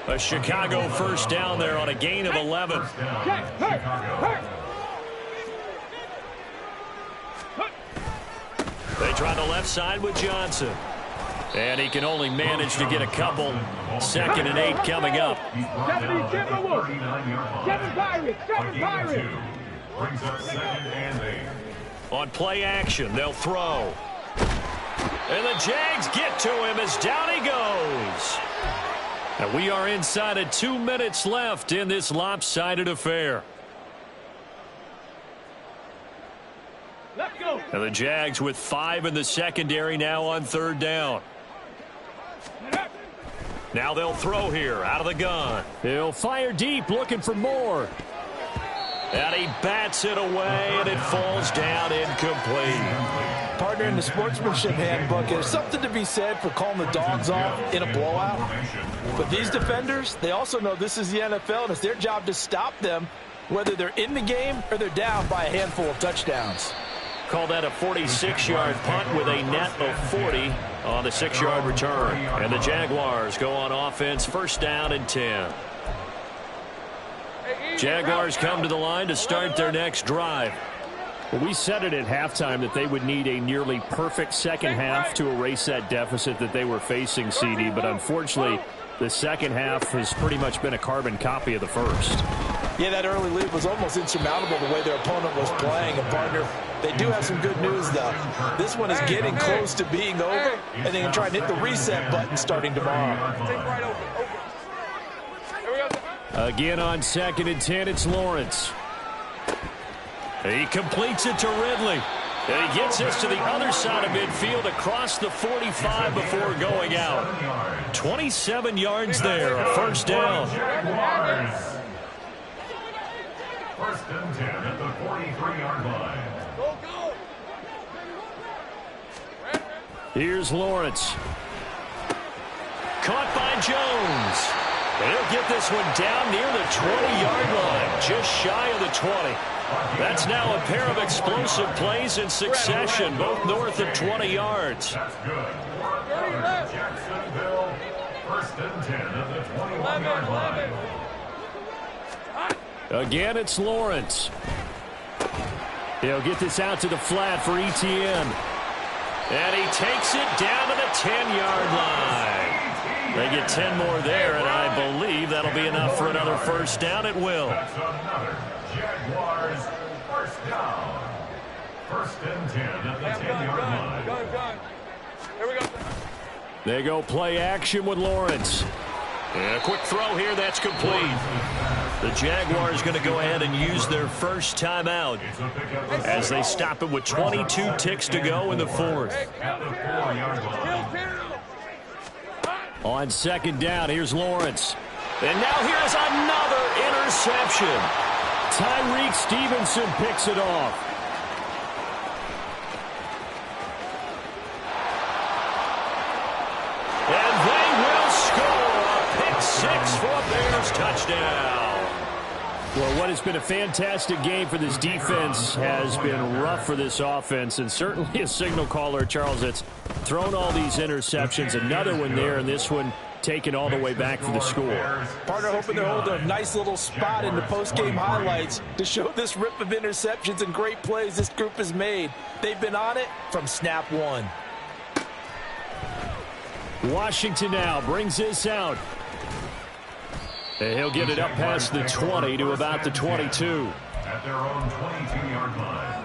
A Chicago first down there on a gain of 11. They try the left side with Johnson. And he can only manage to get a couple. 2nd and 8 coming up. 7 Pirates. Brings up 2nd and 8. On play action, they'll throw. And the Jags get to him as down he goes. And we are inside of 2 minutes left in this lopsided affair. Let's go. And the Jags with 5 in the secondary now on 3rd down. Now they'll throw here out of the gun. He'll fire deep, looking for more. And he bats it away, and it falls down incomplete. Partner, in the sportsmanship handbook, there's something to be said for calling the dogs off in a blowout. But these defenders, they also know this is the NFL, and it's their job to stop them, whether they're in the game or they're down by a handful of touchdowns. Call that a 46-yard punt with a net of 40 on the 6-yard return. And the Jaguars go on offense, first down and 10. Jaguars come to the line to start their next drive. Well, we said it at halftime that they would need a nearly perfect second half to erase that deficit that they were facing, CD. But unfortunately, the second half has pretty much been a carbon copy of the first. Yeah, that early lead was almost insurmountable the way their opponent was playing. And, partner, they do have some good news, though. This one is getting close to being over, and they can try and hit the reset button starting tomorrow. Again on 2nd and 10, it's Lawrence. He completes it to Ridley. And he gets us to the other side of midfield across the 45 before going out. 27 yards there, a first down. First and 10 at the 43-yard line. Here's Lawrence. Caught by Jones. And he'll get this one down near the 20-yard line, just shy of the 20. That's now a pair of explosive plays in succession, both north of 20 yards. That's good. Jacksonville, first and 10 at the 21-yard line. Again, it's Lawrence. He'll get this out to the flat for Etienne. And he takes it down to the 10-yard line. They get 10 more there, and I believe that'll be enough for another first down. It will. That's another Jaguars first down. First and 10 at the 10-yard line. Gun. Here we go. They go play action with Lawrence. And a quick throw here, that's complete. The Jaguars going to go ahead and use their first timeout as they stop it with 22 ticks to go in the 4th. At the 4-yard line. On 2nd down, here's Lawrence. And now here's another interception. Tyreek Stevenson picks it off. And they will score a pick 6 for a Bears touchdown. Well, what has been a fantastic game for this defense has been rough for this offense, and certainly a signal caller, Charles, that's thrown all these interceptions. Another one there, and this one taken all the way back for the score. Partner hoping to hold a nice little spot in the post-game highlights to show this rip of interceptions and great plays this group has made. They've been on it from snap one. Washington now brings this out. And he'll get it up past the 20 to about the 22. At their own 22-yard line.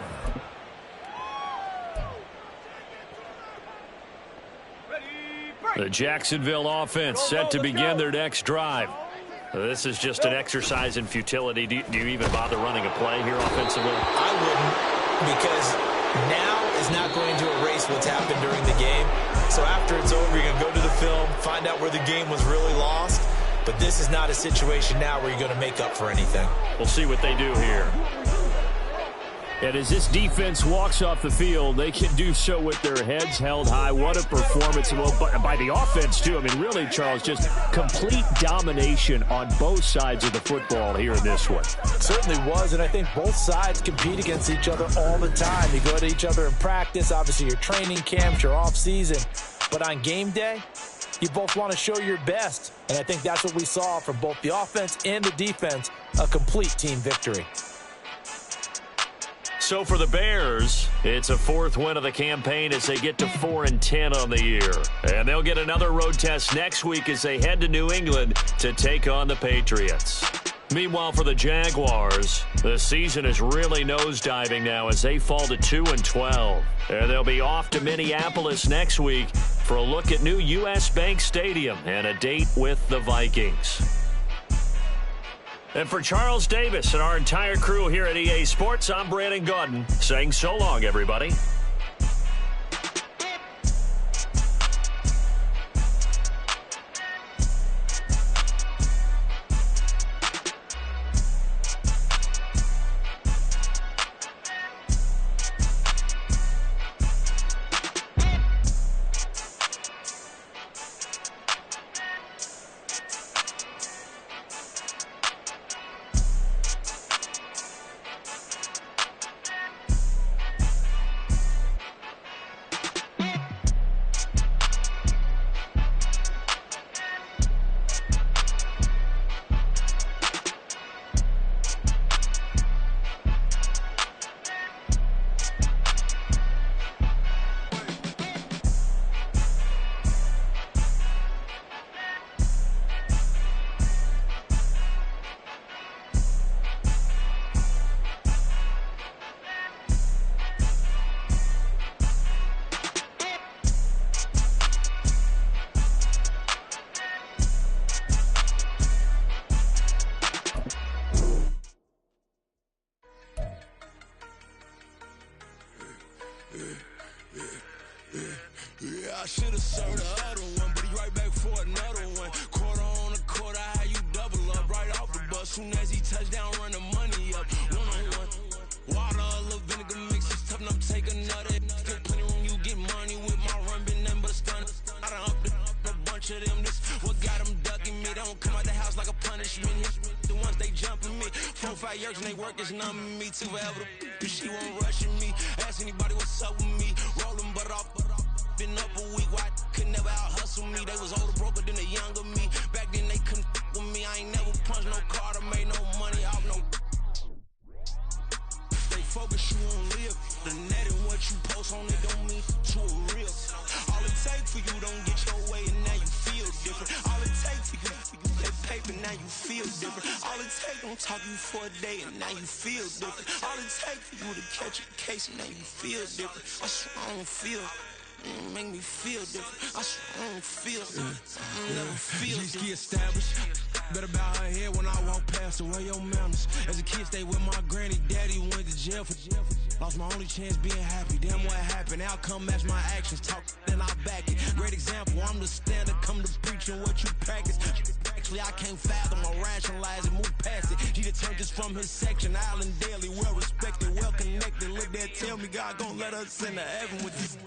The Jacksonville offense set to begin their next drive. This is just an exercise in futility. Do you even bother running a play here offensively? I wouldn't, because now is not going to erase what's happened during the game. So after it's over, you're going to go to the film, find out where the game was really lost. But this is not a situation now where you're going to make up for anything. We'll see what they do here. And as this defense walks off the field, they can do so with their heads held high. What a performance by the offense, too. I mean, really, Charles, just complete domination on both sides of the football here in this one. Certainly was, and I think both sides compete against each other all the time. You go to each other in practice, obviously your training camps, your off-season. But on game day, you both want to show your best. And I think that's what we saw from both the offense and the defense, a complete team victory. So for the Bears, it's a fourth win of the campaign as they get to 4-10 on the year. And they'll get another road test next week as they head to New England to take on the Patriots. Meanwhile, for the Jaguars, the season is really nosediving now as they fall to 2-12. And they'll be off to Minneapolis next week for a look at new U.S. Bank Stadium and a date with the Vikings. And for Charles Davis and our entire crew here at EA Sports, I'm Brandon Gaudin saying so long, everybody. Yeah, I should have served the other one, but he right back for another one. Quarter on a quarter, how you double up right off the bus. Soon as he touch down, run the money up. One-on-one. Water, a little vinegar mix, it's tough enough to take another. Get plenty room, you get money with my run, been nothing but a stun. I done up a bunch of them, this what got them ducking me. They don't come out the house like a punishment. The ones they jumping me. 4-5 years and they work is numbing me. Too forever, she won't rushing me. Ask anybody what's up with me. Rolling but off. Been up a week, why could never out hustle me? They was older, broker than the younger me. Back then they couldn't with me. I ain't never punched no card or made no money off no. They focus you on live. The net and what you post on it don't mean to a real. All it take for you don't get your way and now you feel different. All it take for you that paper, now you feel different. All it take don't talk you for a day and now you feel different. All it take for you to catch a case and now you feel different. I swear I don't feel. Make me feel different. I swear I don't feel. I never feel different. Established. Better bow her head when I walk past her. Where your manners? As a kid, stayed with my granny. Daddy went to jail for. Lost my only chance being happy. Damn, what happened? Outcome match my actions. Talk, then I back it. Great example. I'm the standard. Come to preaching what you practice. Actually, I can't fathom or rationalize it. Move past it. He determined just from his section. Island daily, well respected, well connected. Look there, tell me God gon' let us into heaven with this.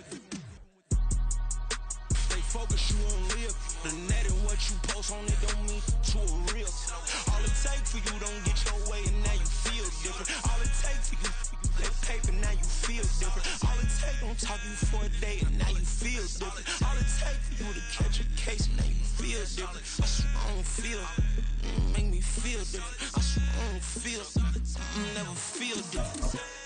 Focus you on live. The net and what you post on it don't mean to a real. All it take for you don't get your way and now you feel different. All it takes for you that paper, now you feel different. All it takes don't talk you for a day and now you feel different. All it takes for you to catch a case and now you feel different. I swear I don't feel, make me feel different. I swear I don't feel, never feel different.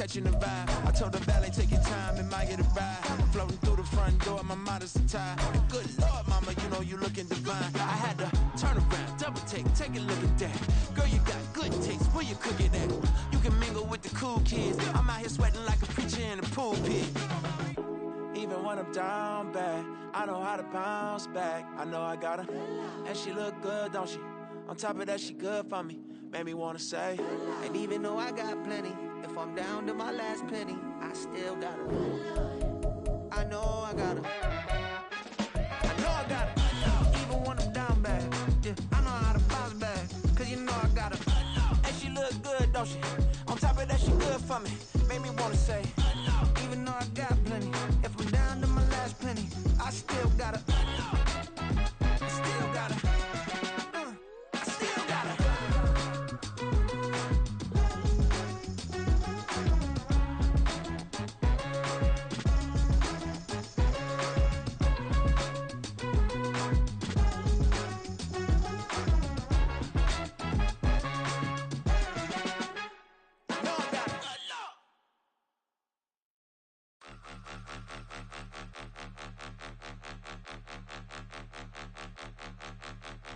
catching the vibe. I told the valet, take your time, it might get a ride. Floating through the front door, my modest attire. Good Lord, mama, you know you looking divine. I had to turn around, double take a look at that. Girl, you got good taste, where you cook it at? You can mingle with the cool kids. I'm out here sweating like a preacher in a pool pit. Even when I'm down bad, I know how to bounce back. I know I got her, and she look good, don't she? On top of that, she good for me. Made me wanna say, and even though I got plenty, if I'm down to my last penny, I still got her. I know I got her. I know I got her. Even when I'm down bad, yeah, I know how to bounce back. Cause you know I got her. and she look good, don't she? On top of that, she good for me. Made me wanna say, even though I got plenty, if I'm down to my last penny, I still got her. I still got her. I still got her.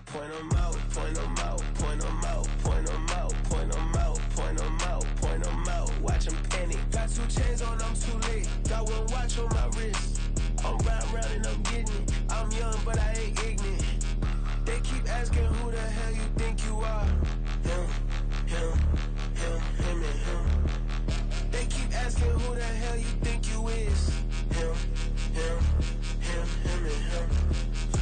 point 'em out, point 'em out, point 'em out, point 'em out, point 'em out, point 'em out, point 'em out. Watch 'em panic. Got 2 chains on, I'm too late. Got 1 watch on my wrist. I'm round and I'm getting it. I'm young, but I ain't ignorant. They keep asking who the hell you think you are. Him, and him. They keep asking who the hell you think you is. Him, and him.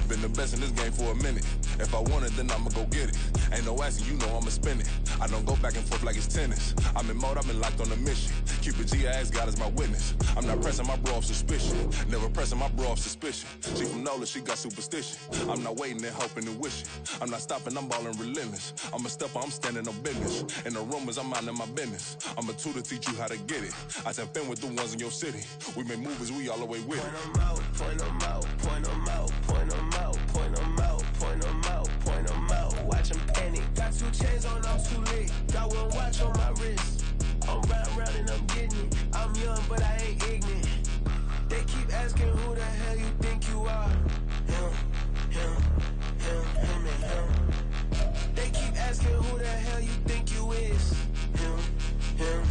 Been the best in this game for a minute. If I want it, then I'ma go get it. Ain't no asking, you know I'ma spend it. I don't go back and forth like it's tennis. I'm in mode, I've been locked on a mission. Cupid G, I ask God as my witness. I'm not pressing my bro off suspicion. Never pressing my bro off suspicion. She from Nola, she got superstition. I'm not waiting and hoping and wishing. I'm not stopping, I'm balling relentless. I'm a stepper, I'm standing on business. In the rumors, I'm minding my business. I'm a tutor, teach you how to get it. I said, been with the ones in your city. We make movies, we all the way with it. Point 'em out, point 'em out, point 'em out, point 'em out, point 'em out, point 'em out, point 'em out. Watch 'em panic. Got 2 chains on, I'm too late. Got 1 watch on my wrist. I'm round and I'm getting it. I'm young, but I ain't ignorant. They keep asking who the hell you think you are. Him, and him. They keep asking who the hell you think you is. Him, and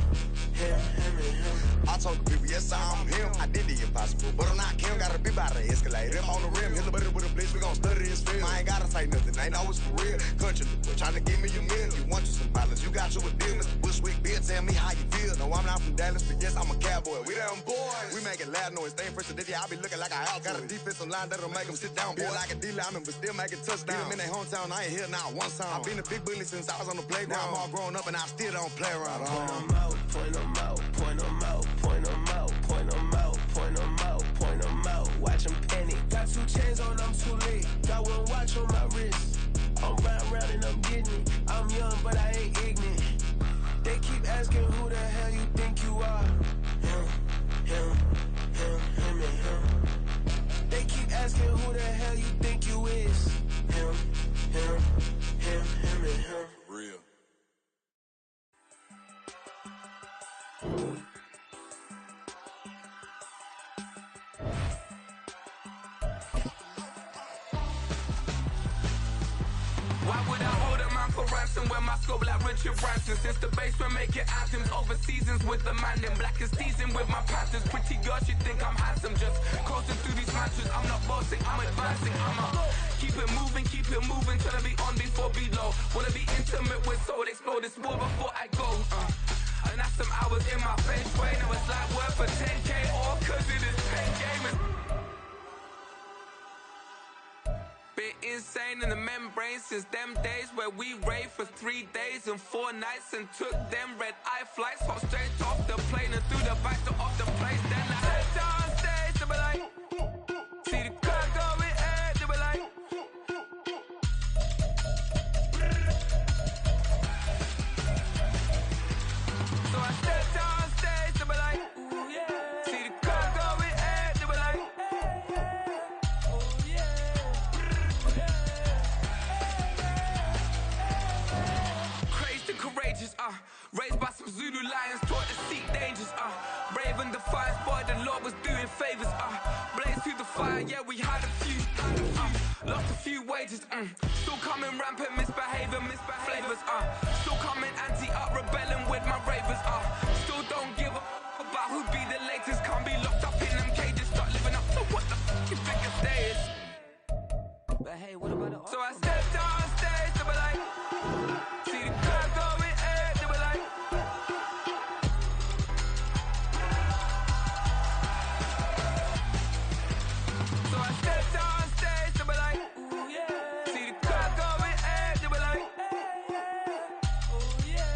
him. I told the people, yes, I'm him. I did the impossible, but I'm not Kim. Gotta be by the escalator. If on the rim, hit the buddy with a blitz, we gon' study this film. I ain't gotta say nothing, ain't always for real. Country, trying to give me a meal. You want you some violence, you got you a deal. Mr. Bushwick, Bill, tell me how you feel. No, I'm not from Dallas, but yes, I'm a cowboy. We them boys. We making loud noise. Stay first to this, I be looking like a house. Got a defensive line that'll make them sit down. Feel like a D-lineman, but still making touchdowns. Beat them in their hometown, I ain't here now one time. I've been a big bully since I was on the playground. Now I'm all grown up and I still don't play around. Point 'em out, point 'em out, point 'em out, point 'em out, point 'em out, point 'em out, point 'em out. Watch 'em panic. Got 2 chains on, I'm too late. Got 1 watch on my wrist. I'm round and I'm getting it. I'm young, but I ain't ignorant. They keep asking who the hell you think you are. Him, and him. They keep asking who the hell you think you is. Him, and him. Real. Why would I hold a man for ransom when my scope like Richard Branson? Since the basement making anthems over seasons with the man in black is teasing with my panthers. Pretty girl, she think I'm handsome. Just coasting through these matches. I'm not bossing, I'm advancing. I'ma keep it moving till I be on before below. Wanna be intimate with soul, explore this war before I go. And that's some hours in my face way. Now it's like worth for 10K all cause it is 10 gamers. Been insane in the membrane since them days where we raved for 3 days and 4 nights and took them red eye flights. Hop straight off the plane and through the back door of the place. Then I head down stage to be like, see the car going ahead to be like. So I step down stage to be like, ooh yeah. See the car going ahead to be like, oh yeah. Crazed and courageous, raised by some Zulu lions, taught to seek dangers. brave and defiance, boy, the Lord was doing favors. Blaze through the fire, yeah, we had a few. Lost a few wages, still coming rampant, misbehavior, flavors. Still coming anti-up, rebelling with my ravers. Still don't give a about who be the latest. Can't be locked up in them cages, start living up to what the f you think your day is. But hey, what about the So I stepped on stage to be like, see the crowd going ahead to be like. So I stepped on stage to be like, ooh yeah. See the crowd going ahead to be like, ooh yeah.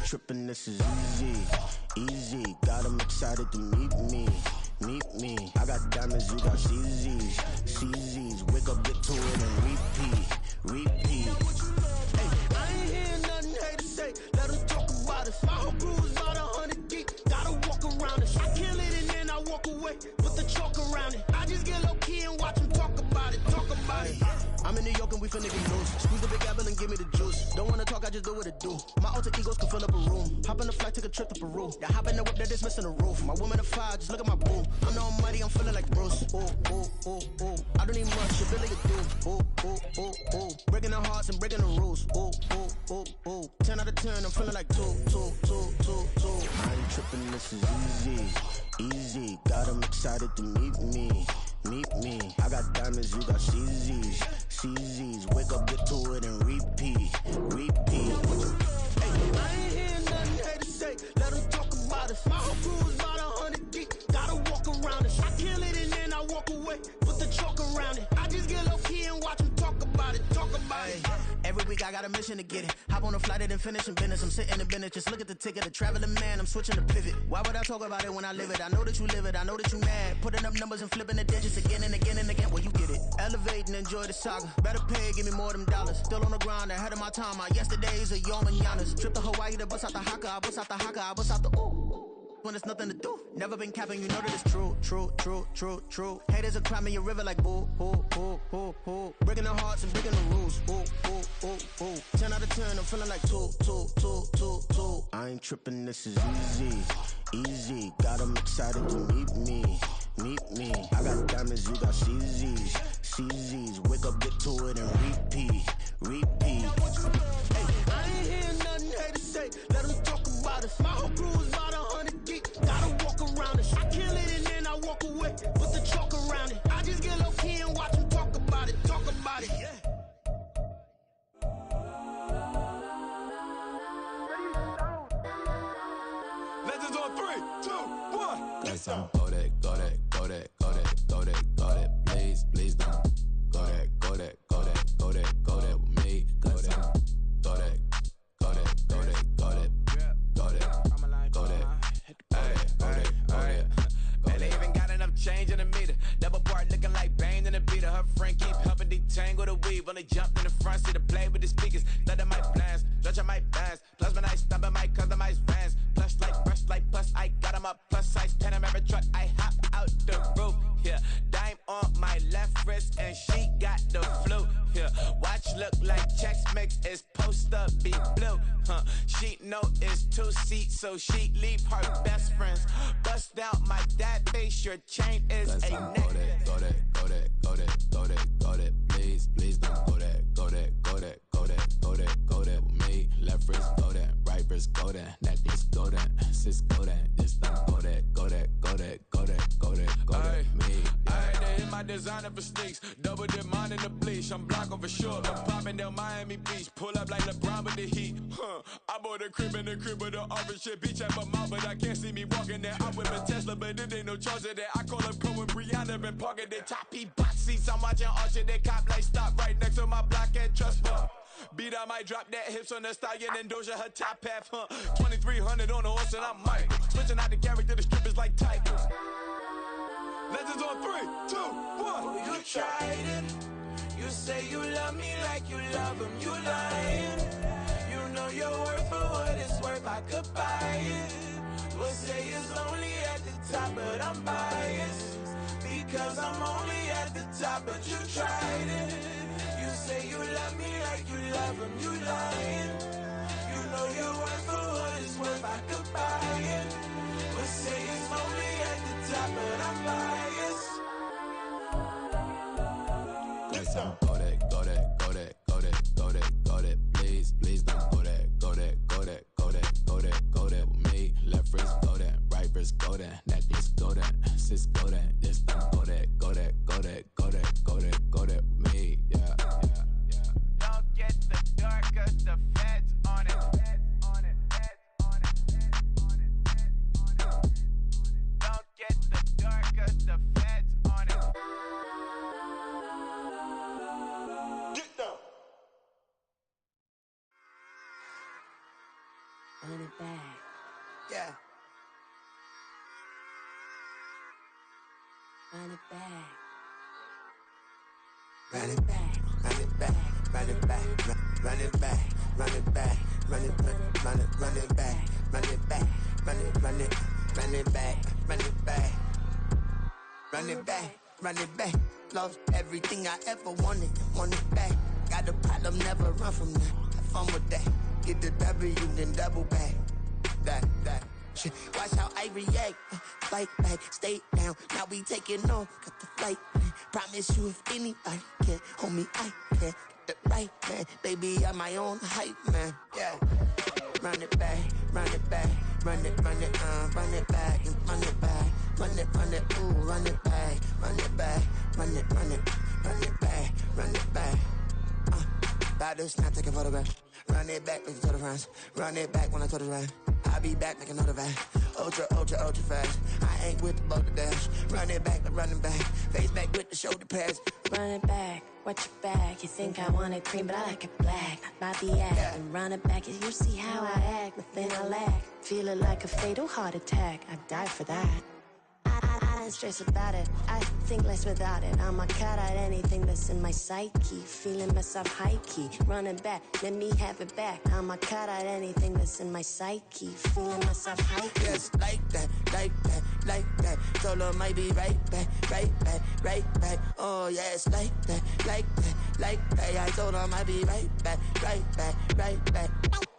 Trippin', this is easy. Got them excited to meet me. I got diamonds, you got CZs. Wake up, get to it, and repeat. Hey, I ain't hearing nothing hate to say. Let them talk about us. My whole crew is about 100 deep. Gotta walk around us. I kill it and then I walk away with the chalk around it. I just get low key and watch them talk about it. I'm in New York and we finna get loose. Squeeze the big apple and give me the juice. Don't wanna talk, I just do what it do. My alter egos can fill up a room. Hop in the flight, take a trip to Peru. Yeah, hop in the whip that is missing the roof. My woman a fire, just look at my boo. I'm the almighty, I'm feeling like Bruce. Ooh. I don't need much, ability to do. Ooh. Breaking the hearts and breaking the rules. Ooh. 10 out of 10, I'm feeling like 2. I ain't tripping, this is easy. Got them excited to meet me. I got diamonds, you got CZs. Wake up, get to it, and repeat. Hey, I ain't hearing nothing hate to say. Let them talk about us. My whole crew is about 100 deep. Gotta walk around us. I kill it and then I walk away with the chalk around it. I just get low key and watch them talk about it. Every week I got a mission to get it. Hop on a flight and then finish in business. I'm sitting in business, just look at the ticket. A traveling man, I'm switching to pivot. Why would I talk about it when I live it? I know that you live it, I know that you mad. Putting up numbers and flipping the digits again and again. Well, you get it. Elevate and enjoy the saga. Better pay, give me more them dollars. Still on the grind, ahead of my time. My yesterdays are your mananas. Trip to Hawaii to bust out the haka. I bust out the ooh. When there's nothing to do. Never been capping, you know that it's true. Haters are climbing your river like boo. Breaking the hearts and breaking the rules. Ooh. 10 out of 10, I'm feeling like 2. I ain't tripping, this is easy. Got them excited to meet me. I got diamonds, you got CZs. Wake up, get to it, and repeat. Hey, I ain't hearing nothing haters say. Let them talk about us. My whole crew is about 100 deep. Gotta walk around it. I kill it and then I walk away with the chalk around it. I just get low key and watch them talk about it. Yeah. Legends on 3, 2, 1. Guess I'm go that. Please don't go that with me. Cause I'm go that. Man, they even got enough change in the meter. Double part looking like Bane in the beater. Her friend keep helping detangle the weave. When they jumped in the front seat to play with the speakers. Thunder might blast, stretch I might dance. Plus when I stumble might customize vans. Plush like brush like plus I got them up. Plus size Panamera truck. I hop out the roof. Yeah, dime on my left wrist and she got the flu. Yeah, watch look like Chex Mix is post up be blue. She know it's 2 seats, so she leave her best friends. Bust out my dad face, your chain is a necklace. Go that. Please don't go that with me. Left wrist go that, right wrist go that, necklace go that, sis go that. This don't go that me. They hit my designer for sneaks, double dip mine in the bleach. I'm blocking for sure. I'm popping down Miami Beach, pull up like LeBron with the heat. I bought a crib in the crib with the orange shit. Beach at my mouth, but I can't see me walking there. I'm with a Tesla, but it ain't no charge of that. I call up Cohen, Brianna, been parking the top box seats. I'm watching Archer, they cop like stop right next to my block and trust fund. Beat, I might drop that hips on the stallion and Doja her top half, 2300 on the horse and I'm Mike. Switching out the character, the strippers like Tigers. Legends on 3, 2, 1. Oh, you tried it. You say you love me like you love him. You lying. You know your worth for what it's worth. I could buy it. We'll say it's only at the top, but I'm biased because I'm only at the top. But you tried it. You say you love me like you love him. You lying. You know your worth for what it's worth. I could buy it. We'll say it's only at the top, but I'm biased. Guess I'm go that. Please don't go that with me. Left wrist go that, right wrist go that, necklace go that, sis go that. This don't go that with me. Yeah. Don't get the dark 'cause the feds on it. Don't get the dark 'cause the feds on it. Get down. Run it back. Yeah. Run it back. Run it back. Lost everything I ever wanted it back. Got a problem, never run from that. Have fun with that. Get the W, then double back. That. Shit. Watch how I react. Fight back, stay down. Now we taking off. Got the flight. Promise you, if anybody can hold me, I can. Get the right man. Baby, I'm my own hype man. Yeah. Run it back. Run it back. Ooh, run it back. About this, not take a photograph. Run it back, make it to the friends. Run it back when I told it right. I'll be back, make another back. Ultra fast. I ain't with the boat to dash. Run it back, but running back. Face back with the shoulder pads. Run it back, watch your back. You think I want it cream, but I like it black. Not the act. Yeah. And run it back, you see how I act. Nothing I lack. Feel it like a fatal heart attack. I'd die for that. I don't stress about it. I think less without it. I'ma cut out anything that's in my psyche. Feeling myself high key. Running back, let me have it back. I'ma cut out anything that's in my psyche. Feeling myself high key. Yes, like that. Told her might be right back. Oh, yes, like that. I told her might be right back.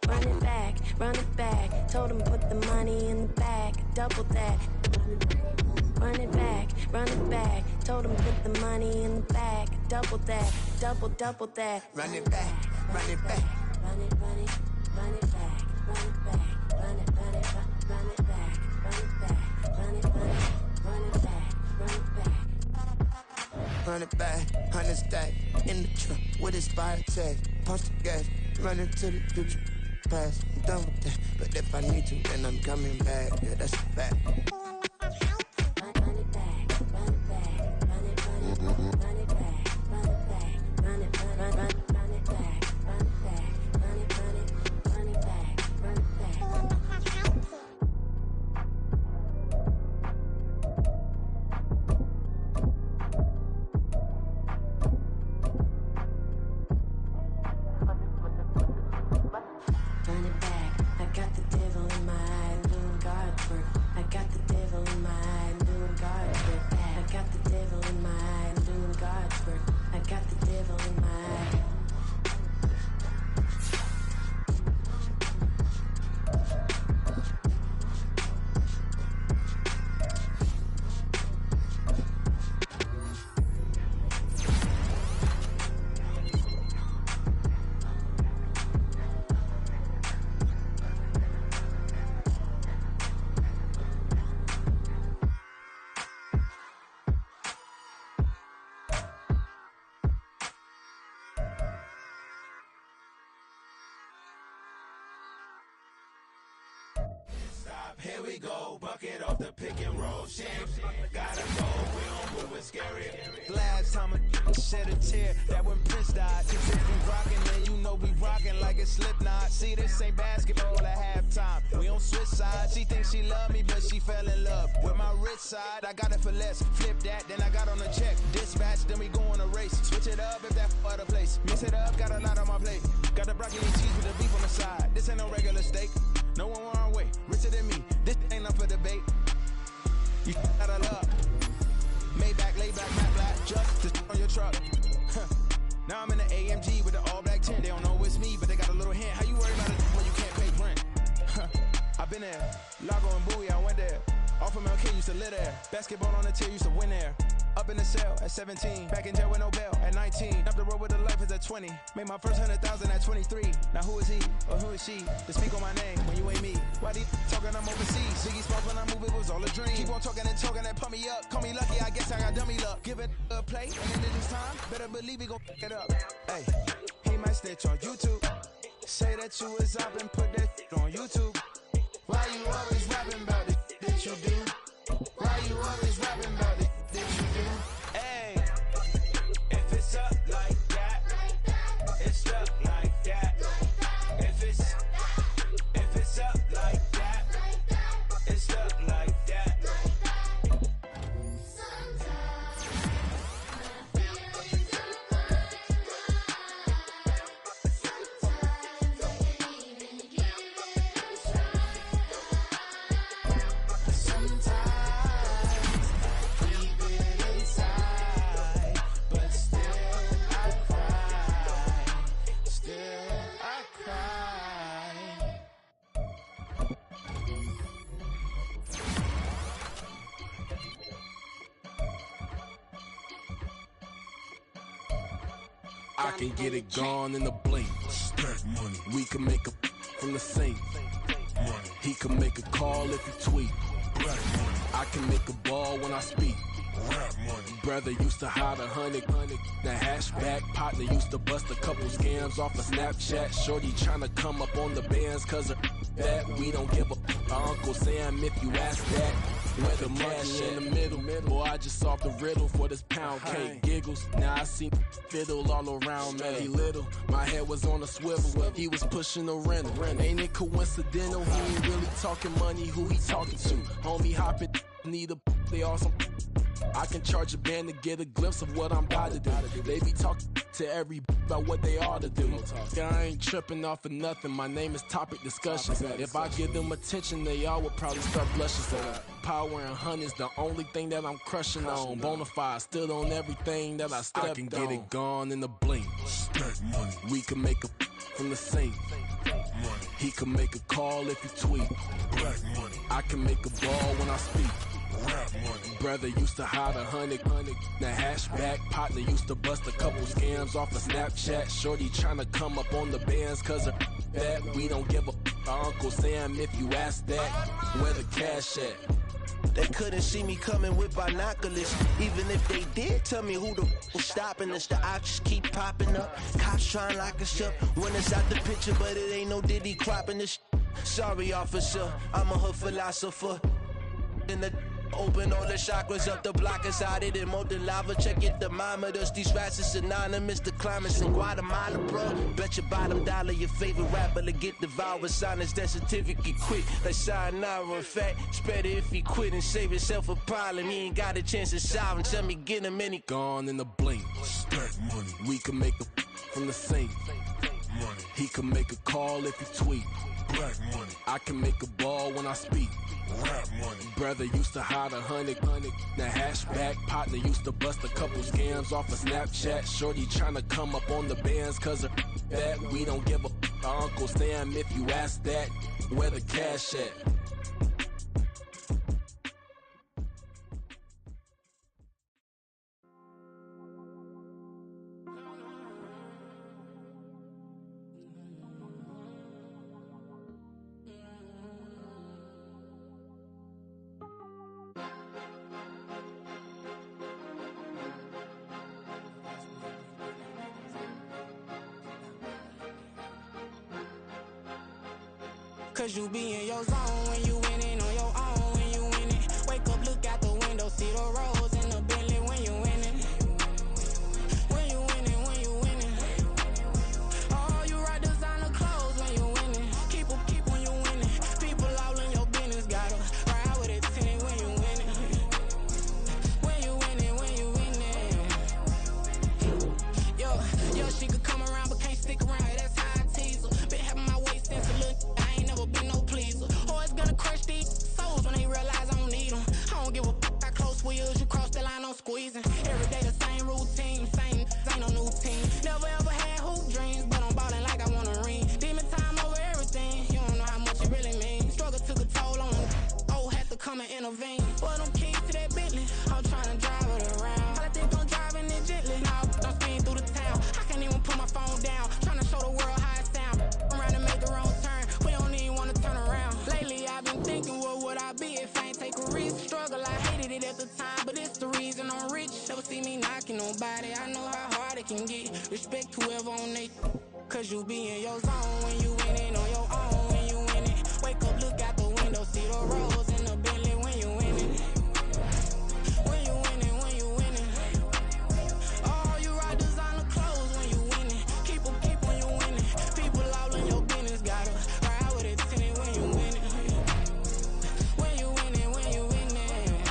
run it back, run it back. Told him put the money in the bag, double that. Run it back, run it back. Told him put the money in the bag, double that, double that. Run it back, run it back. Run it, run it, run it back, run it back, run it, run it, run it back, run it back, run it, run it, run it back, run it back. Run it back, 100 stack in the truck with expired tag. Punch the gas, run into the future. Past, I'm done with that. But if I need to, then I'm coming back. Yeah, that's a fact. Run it back, run it back, run it, run it, run it back, run it back, run it, run it back, run it back, run it, run it, run it back, run it back. Run it back, I got the devil in my eye, doing guard work. I got the devil in my eye, doing guard work. I got the devil in my eye, doing guard work. I got the devil in my eye. Here we go, bucket off the pick and roll shit. Gotta go, we don't move it scary. Last time a shed a tear, that when Prince died. If we rockin', then you know we rockin' like a Slipknot. See, this ain't basketball at halftime. We on switch sides. She thinks she love me, but she fell in love with my rich side. I got it for less. Flip that, then I got on a check. Dispatch, then we go on a race. Switch it up if that other place. Mix it up, got a lot on my plate. Got the broccoli and cheese with the beef on the side. This ain't no regular steak. No one wrong way, richer than me. This ain't up for debate. You got a love. Maybach, lay back, matte black, just to on your truck. Now I'm in the AMG with the all black tint. They don't know it's me, but they got a little hint. How you worry about it when you can't pay rent? I've been there. Lago and Bowie, I went there. Off of MLK, used to live there. Basketball on the tier, used to win there. Up in the cell at 17. Back in jail with no bail at 19. Up the road with the life is at 20. Made my first 100,000 at 23. Now who is he or who is she to speak on my name when you ain't me? Why they talking I'm overseas? Ziggy Sparks when I move it was all a dream. Keep on talking and pump me up. Call me lucky, I guess I got dummy luck. Give it a play and then this time, better believe we gon' pick it up. Hey, he might snitch on YouTube. Say that you was up and put that on YouTube. Why you always rapping about it that you do? Why you always rapping about it that you do? Hey, if it's up like that, it's up like that. If it's up like that, it's up like that. I can get it gone in a blink. Stack money. We can make a from the sink. Money. He can make a call if he tweet. Black money. I can make a ball when I speak. Rap money. Brother used to hide 100. The hashback partner used to bust a couple scams off of Snapchat. Shorty tryna come up on the bands cause of that. We don't give a Uncle Sam if you ask that. Where the cash in the middle. Boy, I just solved the riddle for this pound cake. Giggles, now I see fiddle all around me. He little, my head was on a swivel. He was pushing a rental. Ain't it coincidental? He ain't really talking money, who he talking to? Homie hopping, need a, they awesome. I can charge a band to get a glimpse of what I'm about to do. They be talking to every about what they ought to do. Yeah, I ain't tripping off of nothing. My name is Topic Discussion. If I give them attention, they all would probably start blushing. So power and honey's the only thing that I'm crushing on. Bonafide, stood on everything that I stepped on. I can get it gone in a blink. Stack money. We can make a from the sink. He can make a call if he tweet. I can make a ball when I speak. Brother used to hide 100, the hashback. Partner used to bust a couple scams off of Snapchat. Shorty tryna come up on the bands cause of that. We don't give a Uncle Sam if you ask that. Where the cash at? They couldn't see me coming with binoculars. Even if they did, tell me who the was stopping us. The options keep popping up. Cops trying to lock us up. When it's out the picture, but it ain't no Diddy cropping this. Sorry, officer, I'm a hood philosopher. In the open all the chakras up, the block is out it and molten lava. Check your thermometers. These rats is synonymous to climates in Guatemala, bro. Bet your bottom dollar your favorite rapper to get devoured. Sign his death certificate quick. Like sayonara. In fact, it's better if he quit and save himself a problem. He ain't got a chance to solve him. Tell me get him and he gone in the blink. Stack money. We can make a from the sink. Money. He can make a call if he tweet. Black money. I can make a ball when I speak. Rap money. Brother used to hide 100, the hashback. Partner used to bust a couple scams off of Snapchat. Shorty tryna come up on the bands cause of that. We don't give a Uncle Sam if you ask that. Where the cash at? Cause you be in your zone when you winning on your own when you winning. Wake up, look out the window, see the rose in the Bentley when you winning. When you winning, when you winning. Oh, you rock designer clothes when you winning. Keep when you winning. People all in your business, gotta ride with it tinted when you winning. When you winning, when you winning. Yo, she could come around but can't stick around. That's how I tease her. Been having my waist since a little. Been no pleaser. Always gonna crush these souls when they realize I don't need them. I don't give a f*** how close we is. You cross the line, I'm squeezing. Every day the same routine, ain't no new team. Never ever had hoop dreams, but I'm ballin' like I wanna ring. Demon time over everything. You don't know how much it really means. Struggle took a toll on them. Oh, had to come and intervene. Boy, them keys to that Bentley. I'm trying to drive it around. I think I'm driving it gently. Now I'm speeding through the town. I can't even put my phone down. Trying to show the world how it sound. I'm around to make the wrong turn. We don't even wanna turn around. Lately I've been thinking, what would I be if I ain't take a risk? Struggle, I hated it at the time, but it's the reason I'm rich. Never see me knocking nobody. I know how hard it can get. Respect whoever on they. Cause you be in your zone when you winning on your own when you winning. Wake up, look out the window, see the rose in the Bentley when you winning. When you winning, when you winning. Oh, you rock designer clothes when you winning. Keep when you winning. People all in your business, gotta ride with it tinted when you winning. When you winning, when you winning.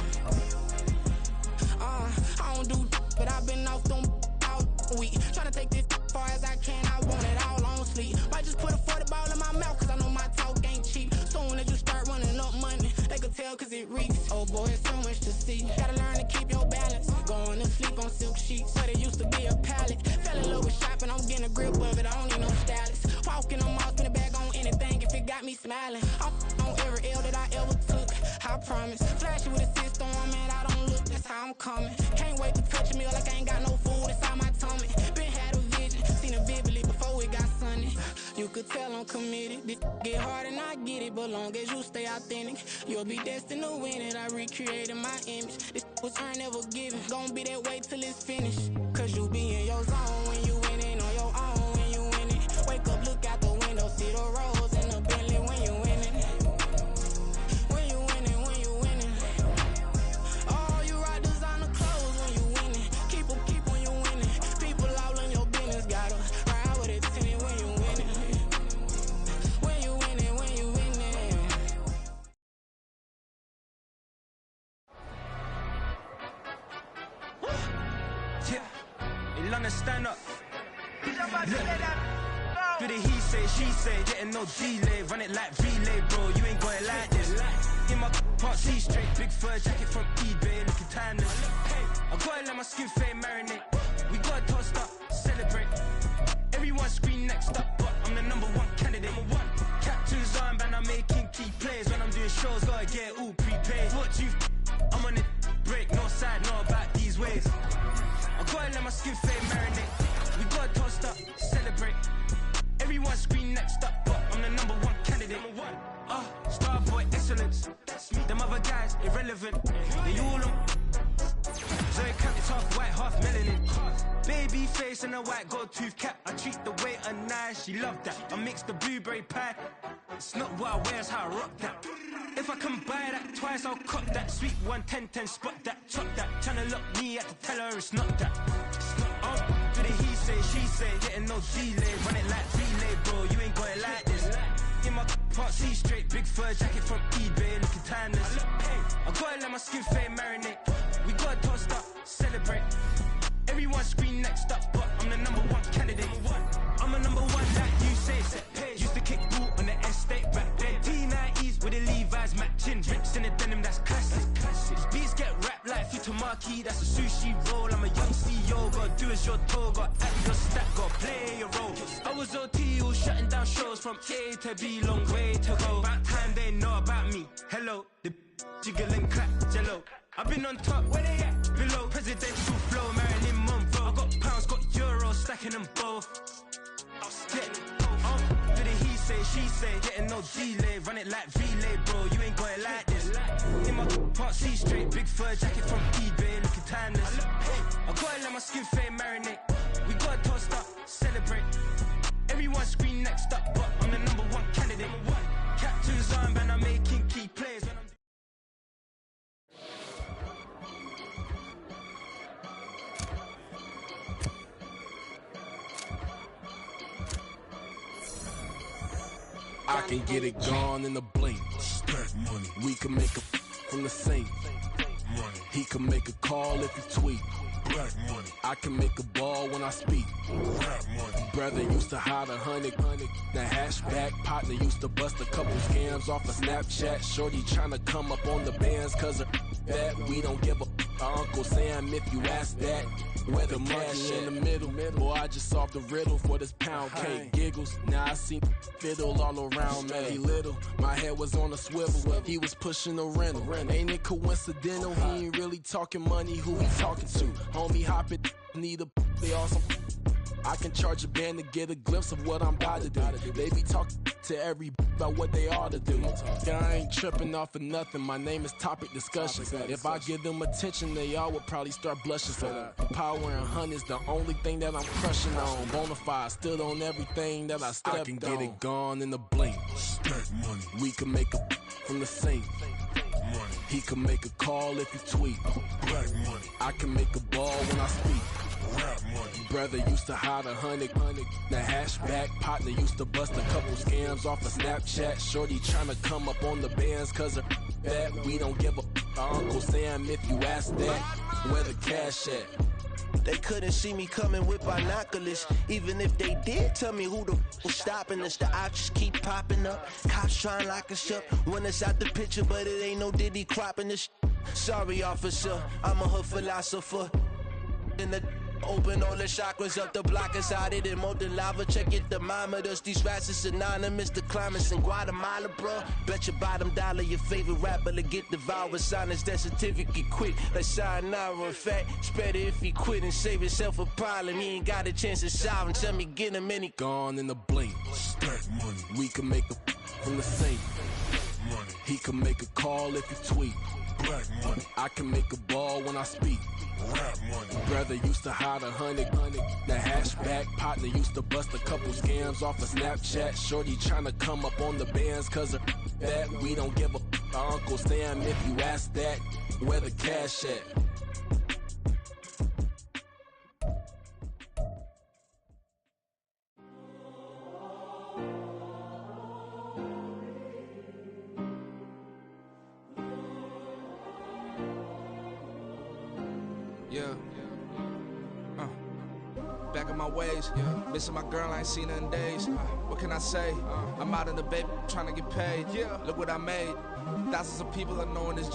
I don't do but I've been off them all week. Tryna take this far as I can, I want it all on sleep. Might just put a 40 ball in my mouth, cause I know my talk ain't cheap. Soon as you start running up money, they could tell cause it reeks. Oh boy, it's so much to see. Gotta learn to keep your balance. Going to sleep on silk sheets, but it used to be a pallet. Fell in love with shopping, I'm getting a grip of it, I don't need no stylist. Walking on mall, spin a bag on anything if it got me smiling. I'm on every L that I ever took, I promise. Flashy with a system, man, I don't look, that's how I'm coming. Can't wait to touch a meal like I ain't got no food inside my tummy. Been had a vision, seen it vividly before it got sunny. You could tell I'm committed. This get hard and I get it, but long as you stay authentic, you'll be destined to win it. I recreated my image. This was earned, never given. Gonna be that way till it's finished. Cause you be in your zone when you winning on your own when you winning. Wake up, look out the window, see the rose in the Bentley when you winning. When you winning, when you winning. Oh, you rock designer clothes when you winning. Keep when you winning. People all in your business, gotta ride with it tinted when you winning. When you winning, when you winning. Yeah, in London, stand up. Look. Do the he say, she say, getting no delay. Run it like relay, bro, you ain't got it like this. In my part C straight, big fur jacket from eBay, looking timeless. I gotta let my skin fade marinate. We gotta toast up, celebrate. Everyone scream next up, but I'm the #1 candidate. Got you, I'm on it, break, no side, know about these ways. I gotta let my skin fade marinate. We gotta toast up, celebrate. Everyone scream next up, but I'm the number one candidate. Star boy excellence. Them other guys irrelevant. They all on. Zoe cap is half white, half melanin. Baby face and a white gold tooth cap. I treat the waiter nice, she love that. I mix the blueberry pie. It's not what I wear, it's how I rock that. If I can buy that twice, I'll cut that. Sweet 110, spot that, chop that. Tryna lock me at the tell her it's not that. Do the he say, she say, getting no delay. Run it like relay, bro, you ain't got it like this. In my part C straight, big fur jacket from eBay, looking timeless. I gotta let my skin fade marinate. We gotta toast up, celebrate. Everyone scream next up, but I'm the number one candidate. I'm a number one, like you say, set page. Used to kick boot on the estate back then. T90s with the Levi's matching. Rips in the denim, that's classic. Beats get wrapped like Futamaki, that's a sushi roll. I'm a young CEO, gotta do as you're told. Gotta act your stack, gotta play your role. I was OT, all shutting down shows from A to B, long way to go. About time they know about me. Hello, the jiggle and clap, jello. I've been on top, where they at? Below, presidential flow, Marilyn Monroe. I got pounds, got euros, stacking them both. Do the he say, she say, getting no delay. Run it like relay, bro, you ain't got it like this. In my part C straight, big fur jacket from eBay, looking timeless. I gotta let my skin fade marinate. We gotta toast up, celebrate. Everyone scream next up, but I'm the number one candidate. Captain's armband, I'm making key plays when I'm. I can get it gone in a blink. Stack money. We can make a from the sink. Money. He can make a call if he tweet. Black money. I can make a ball when I speak. Rap money. Brother used to hide 100. The hashback partner used to bust a couple scams off of Snapchat. Shorty tryna come up on the bands cause of that. We don't give a Uncle Sam if you ask that. Where the cash in the middle. Boy, I just solved the riddle for this pound cake. Giggles, now I see fiddle all around me. He little, my head was on a swivel. He was pushing a rental. Ain't it coincidental? He ain't really talking money, who he talking to? Homie hopping, need a they awesome. I can charge a band to get a glimpse of what I'm about to do. They be talking to every about what they ought to do. Yeah, I ain't tripping off of nothing. My name is Topic Discussion. If I give them attention, they all would probably start blushing. So power and hunt is the only thing that I'm crushing on. Bonafide stood on everything that I stepped on. I can get it gone in a blink. Stack money. We can make a from the sink. Money. He can make a call if he tweet. Black money. I can make a ball when I speak. Rap money. Brother used to hide 100. The hashback partner used to bust a couple scams off of Snapchat. Shorty tryna come up on the bands cause of that. We don't give a Uncle Sam if you ask that. Where the cash at? They couldn't see me coming with binoculars. Even if they did, tell me who the was stopping us. The options keep popping up. Cops trying lock us up. When it's out the picture, but it ain't no Diddy cropping this. Sorry, officer, I'm a hood philosopher. In the open all the chakras up, the block is out it and molten lava. Check it, thermometers. These rats is synonymous. The climates in Guatemala, bro. Bet your bottom dollar your favorite rapper to get devoured. Sign his death certificate quick. Like sayonara. In fact, it's better if he quit and save himself a problem. He ain't got a chance to solve him. Tell me, get him any. Gone in a blink. Stack money. We can make a from the sink. Money. He can make a call if he tweet. Black money. I can make a ball when I speak. Rap money. Brother used to hide 100. The hashback partner used to bust a couple scams off of Snapchat. Shorty tryna come up on the bands cause of that. We don't give a Uncle Sam if you ask that. Where the cash at? Yeah. Back in my ways. Missing my girl, I ain't seen her in days. What can I say? I'm out in the baby trying to get paid. Look what I made. Thousands of people are knowing this jail.